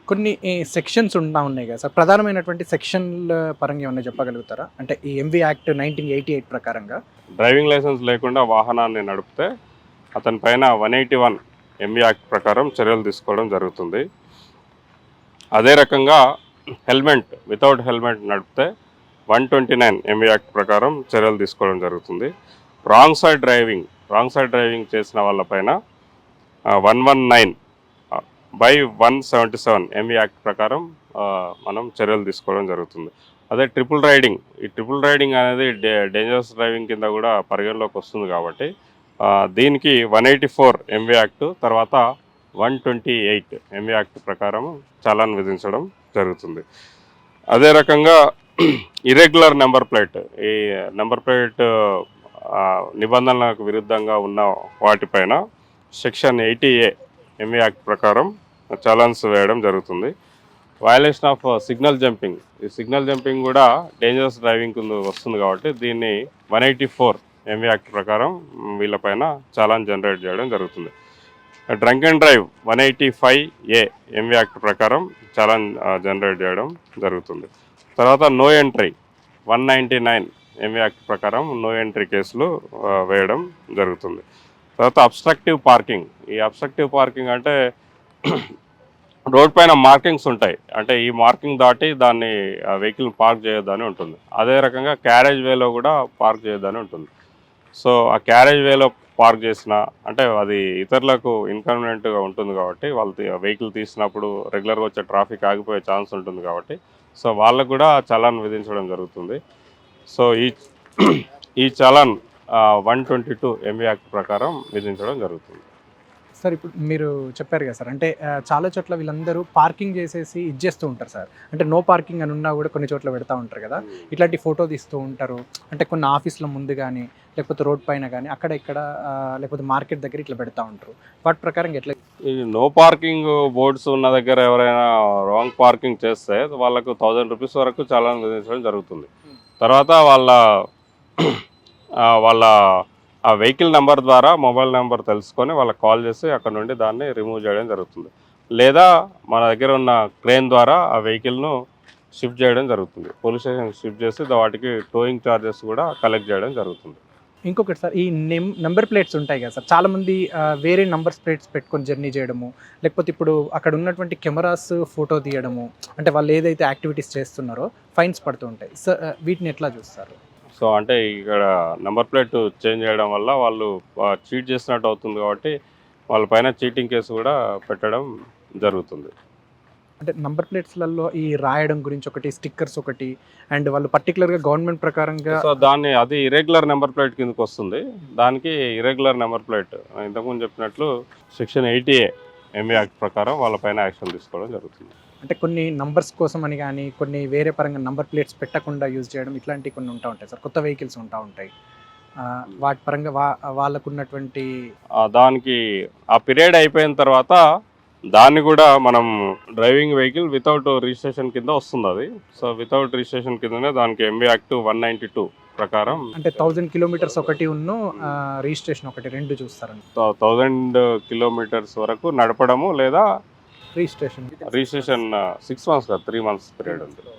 కొన్ని సెక్షన్స్ ఉన్నాయి కదా సార్, ప్రధానమైనటువంటి సెక్షన్ల పరంగా ఏమన్నా చెప్పగలుగుతారా? అంటే ఈ ఎంవి యాక్ట్ 1988 ప్రకారంగా డ్రైవింగ్ లైసెన్స్ లేకుండా వాహనాన్ని నడిపితే అతని పైన 181 ఎంవి యాక్ట్ ప్రకారం చర్యలు తీసుకోవడం జరుగుతుంది. అదే రకంగా హెల్మెట్ వితౌట్ హెల్మెట్ నడిపితే 129 ఎంవి యాక్ట్ ప్రకారం చర్యలు తీసుకోవడం జరుగుతుంది. రాంగ్ సైడ్ డ్రైవింగ్ చేసిన వాళ్ళపైన 119/177 ఎంవి యాక్ట్ ప్రకారం మనం చర్యలు తీసుకోవడం జరుగుతుంది. అదే ట్రిపుల్ రైడింగ్ అనేది డేంజరస్ డ్రైవింగ్ కింద కూడా పరిగణలోకి వస్తుంది కాబట్టి దీనికి 184 ఎంవి యాక్ట్ తర్వాత 128 ఎంవి యాక్ట్ ప్రకారం చలాన్ విధించడం జరుగుతుంది. అదే రకంగా ఇర్రెగ్యులర్ నెంబర్ ప్లేట్, ఈ నెంబర్ ప్లేట్ నిబంధనలకు విరుద్ధంగా ఉన్న వాటిపైన సెక్షన్ 80A ఎంవి యాక్ట్ ప్రకారం చలాన్స్ వేయడం జరుగుతుంది. వయలేషన్ ఆఫ్ సిగ్నల్ జంపింగ్, ఈ సిగ్నల్ జంపింగ్ కూడా డేంజరస్ డ్రైవింగ్ కింద వస్తుంది కాబట్టి దీన్ని 184 ఎంవి యాక్ట్ ప్రకారం వీళ్ళపైన చలాన్ జనరేట్ చేయడం జరుగుతుంది. Drunk and drive 185A MV act ప్రకారం చలాన్ జనరేట్ చేయడం జరుగుతుంది. తర్వాత నో ఎంట్రీ 199 ఎంవి యాక్ట్ ప్రకారం నో ఎంట్రీ కేసులు వేయడం జరుగుతుంది. తర్వాత అబ్స్ట్రక్టివ్ పార్కింగ్, ఈ అబ్స్ట్రక్టివ్ పార్కింగ్ అంటే రోడ్ పైన మార్కింగ్స్ ఉంటాయి, అంటే ఈ మార్కింగ్ దాటి దాన్ని వెహికల్ పార్క్ చేయొద్దని ఉంటుంది. అదే రకంగా క్యారేజ్ వేలో కూడా పార్క్ చేయొద్దని ఉంటుంది. సో ఆ క్యారేజ్ వేలో పార్క్ చేసిన అంటే అది ఇతరులకు ఇన్కన్వీనియంట్గా ఉంటుంది కాబట్టి వాళ్ళు వెహికల్ తీసినప్పుడు రెగ్యులర్గా వచ్చే ట్రాఫిక్ ఆగిపోయే ఛాన్స్ ఉంటుంది కాబట్టి సో వాళ్ళకు కూడా చలాన్ విధించడం జరుగుతుంది. సో ఈ చలాన్ 122 ఎంవి యాక్ట్ ప్రకారం విధించడం జరుగుతుంది. సార్ ఇప్పుడు మీరు చెప్పారు కదా సార్, అంటే చాలా చోట్ల వీళ్ళందరూ పార్కింగ్ చేసేసి ఇచ్చేస్తూ ఉంటారు సార్, అంటే నో పార్కింగ్ అని ఉన్నా కూడా కొన్ని చోట్ల పెడతా ఉంటారు కదా, ఇట్లాంటి ఫోటో తీస్తూ ఉంటారు. అంటే కొన్ని ఆఫీసుల ముందు కానీ లేకపోతే రోడ్ పైన కానీ అక్కడ ఇక్కడ లేకపోతే మార్కెట్ దగ్గర ఇట్లా పెడతా ఉంటారు. వాటి ప్రకారం ఎట్లా ఈ నో పార్కింగ్ బోర్డ్స్ ఉన్న దగ్గర ఎవరైనా రాంగ్ పార్కింగ్ చేస్తే వాళ్ళకు 1000 రూపీస్ వరకు చలాన్ విధించడం జరుగుతుంది. తర్వాత వాళ్ళ ఆ వెహికల్ నెంబర్ ద్వారా మొబైల్ నెంబర్ తెలుసుకొని వాళ్ళకి కాల్ చేసి అక్కడ నుండి దాన్ని రిమూవ్ చేయడం జరుగుతుంది. లేదా మన దగ్గర ఉన్న క్రేన్ ద్వారా ఆ వెహికల్ను షిఫ్ట్ చేయడం జరుగుతుంది. పోలీస్ స్టేషన్కి షిఫ్ట్ చేసి వాటికి టోయింగ్ ఛార్జెస్ కూడా కలెక్ట్ చేయడం జరుగుతుంది. ఇంకొకటి సార్, ఈ నెంబర్ ప్లేట్స్ ఉంటాయి కదా సార్, చాలామంది వేరే నెంబర్ ప్లేట్స్ పెట్టుకొని జర్నీ చేయడము, లేకపోతే ఇప్పుడు అక్కడ ఉన్నటువంటి కెమెరాస్ ఫోటో తీయడము, అంటే వాళ్ళు ఏదైతే యాక్టివిటీస్ చేస్తున్నారో ఫైన్స్ పడుతూ ఉంటాయి సార్, వీటిని ఎట్లా చూస్తారు? సో అంటే ఇక్కడ నెంబర్ ప్లేట్ చేంజ్ చేయడం వల్ల వాళ్ళు చీట్ చేసినట్టు అవుతుంది కాబట్టి వాళ్ళపైన చీటింగ్ కేసు కూడా పెట్టడం జరుగుతుంది. అంటే నంబర్ ప్లేట్స్లలో ఈ రాయడం గురించి ఒకటి, స్టిక్కర్స్ ఒకటి, అండ్ వాళ్ళు పర్టికులర్గా గవర్నమెంట్ ప్రకారంగా సో అది ఇర్రెగ్యులర్ నెంబర్ ప్లేట్ కిందకి వస్తుంది. దానికి ఇర్రెగ్యులర్ నెంబర్ ప్లేట్ ఇంతకుముందు చెప్పినట్లు సెక్షన్ 80A ఎంవి యాక్ట్ ప్రకారం వాళ్ళపైన యాక్షన్ తీసుకోవడం జరుగుతుంది. అంటే కొన్ని నంబర్స్ కోసం అని కానీ కొన్ని వేరే పరంగా నంబర్ ప్లేట్స్ పెట్టకుండా యూజ్ చేయడం ఇట్లాంటివి కొన్ని ఉంటా ఉంటాయి సార్, కొత్త వెహికల్స్ ఉంటా ఉంటాయి. వాటి పరంగా వాళ్ళకు ఉన్నటువంటి దానికి ఆ పీరియడ్ అయిపోయిన తర్వాత దాన్ని కూడా మనం డ్రైవింగ్ వెహికల్ వితౌట్ రిజిస్ట్రేషన్ కింద వస్తుంది అది. సో వితౌట్ రిజిస్ట్రేషన్ కిందనే దానికి ఎంవి యాక్ట్ 192 ప్రకారం అంటే 1000 కిలోమీటర్స్ ఒకటి రిజిస్ట్రేషన్ ఒకటి రెండు చూస్తారండి. 1000 కిలోమీటర్స్ వరకు నడపడము లేదా రిజిస్ట్రేషన్ 6 months కాదు 3 months పీరియడ్ ఉంటుంది.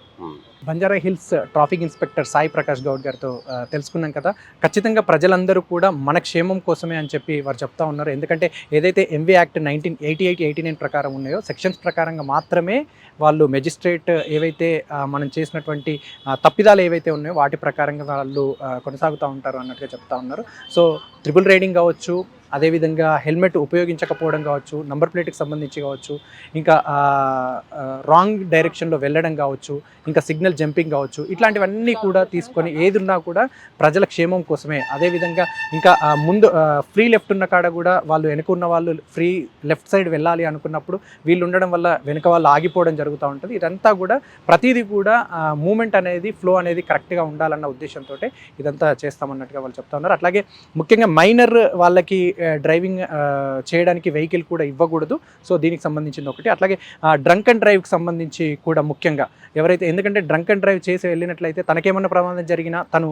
Banjara hills traffic inspector Sai Prakash Goud గారితో తెలుసుకున్నాం కదా. ఖచ్చితంగా ప్రజలందరూ కూడా మన క్షేమం కోసమే అని చెప్పి వారు చెప్తా ఉన్నారు. ఎందుకంటే ఏదైతే ఎంవి యాక్ట్ 1988-89 ప్రకారం ఉన్నాయో సెక్షన్స్ ప్రకారంగా మాత్రమే వాళ్ళు మెజిస్ట్రేట్ ఏవైతే మనం చేసినటువంటి తప్పిదాలు ఏవైతే ఉన్నాయో వాటి ప్రకారంగా వాళ్ళు కొనసాగుతూ ఉంటారు అన్నట్టుగా చెప్తా ఉన్నారు. సో ట్రిపుల్ రైడింగ్ కావచ్చు, అదేవిధంగా హెల్మెట్ ఉపయోగించకపోవడం కావచ్చు, నంబర్ ప్లేట్కి సంబంధించి కావచ్చు, ఇంకా రాంగ్ డైరెక్షన్లో వెళ్ళడం కావచ్చు, ఇంకా సిగ్నల్ జంపింగ్ కావచ్చు, ఇట్లాంటివన్నీ కూడా తీసుకొని ఏది ఉన్నా కూడా ప్రజల క్షేమం కోసమే. అదేవిధంగా ఇంకా ముందు ఫ్రీ లెఫ్ట్ ఉన్న కాడ కూడా వాళ్ళు వెనుకున్న వాళ్ళు ఫ్రీ లెఫ్ట్ సైడ్ వెళ్ళాలి అనుకున్నప్పుడు వీళ్ళు ఉండడం వల్ల వెనుక వాళ్ళు ఆగిపోవడం జరుగుతూ ఉంటుంది. ఇదంతా కూడా ప్రతిదీ కూడా మూమెంట్ అనేది ఫ్లో అనేది కరెక్ట్గా ఉండాలన్న ఉద్దేశంతో ఇదంతా చేస్తామన్నట్టుగా వాళ్ళు చెప్తా ఉన్నారు. అట్లాగే ముఖ్యంగా మైనర్ వాళ్ళకి డ్రైవింగ్ చేయడానికి వెహికల్ కూడా ఇవ్వకూడదు. సో దీనికి సంబంధించింది ఒకటి. అట్లాగే డ్రంక్ అండ్ డ్రైవ్కి సంబంధించి కూడా ముఖ్యంగా ఎవరైతే, ఎందుకంటే డ్రంక్ అండ్ డ్రైవ్ చేసి వెళ్ళినట్లయితే తనకేమన్నా ప్రమాదం జరిగినా, తను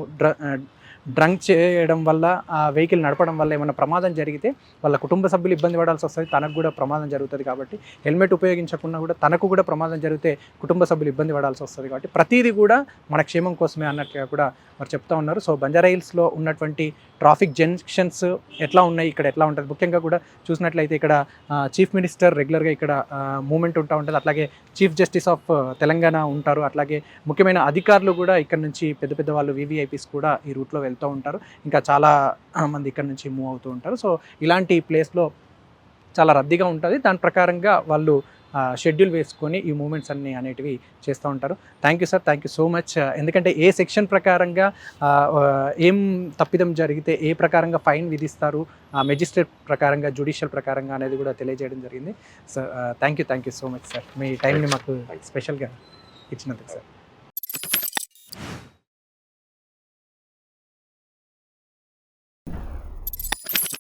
డ్రంక్ చేయడం వల్ల ఆ వెహికల్ నడపడం వల్ల ఏమైనా ప్రమాదం జరిగితే వాళ్ళ కుటుంబ సభ్యులు ఇబ్బంది పడాల్సి వస్తుంది, తనకు కూడా ప్రమాదం జరుగుతుంది. కాబట్టి హెల్మెట్ ఉపయోగించకుండా కూడా తనకు కూడా ప్రమాదం జరిగితే కుటుంబ సభ్యులు ఇబ్బంది పడాల్సి వస్తుంది. కాబట్టి ప్రతిదీ కూడా మన క్షేమం కోసమే అన్నట్టుగా కూడా మరి చెప్తా ఉన్నారు. సో బంజారా హిల్స్లో ఉన్నటువంటి ట్రాఫిక్ జంక్షన్స్ ఎట్లా ఉన్నాయి, ఇక్కడ ఎట్లా ఉంటుంది, ముఖ్యంగా కూడా చూసినట్లయితే ఇక్కడ చీఫ్ మినిస్టర్ రెగ్యులర్గా ఇక్కడ మూమెంట్ ఉంటూ ఉంటుంది. అట్లాగే చీఫ్ జస్టిస్ ఆఫ్ తెలంగాణ ఉంటారు. అట్లాగే ముఖ్యమైన అధికారులు కూడా ఇక్కడ నుంచి పెద్ద పెద్ద వాళ్ళు వివిఐపీస్ కూడా ఈ రూట్లో వెళ్తూ ఉంటారు. ఇంకా చాలా మంది ఇక్కడ నుంచి మూవ్ అవుతూ ఉంటారు. సో ఇలాంటి ప్లేస్లో చాలా రద్దీగా ఉంటుంది. దాని ప్రకారంగా వాళ్ళు షెడ్యూల్ వేసుకొని ఈ మూమెంట్స్ అన్నీ అనేటివి చేస్తూ ఉంటారు. Thank you sir, thank you so much. ఎందుకంటే ఏ సెక్షన్ ప్రకారంగా ఏం తప్పిదం జరిగితే ఏ ప్రకారంగా ఫైన్ విధిస్తారు, మెజిస్ట్రేట్ ప్రకారంగా, జ్యుడిషియల్ ప్రకారంగా అనేది కూడా తెలియజేయడం జరిగింది. Sir thank you so much sir, మీ టైంని మాకు స్పెషల్గా ఇచ్చినందుకు సార్.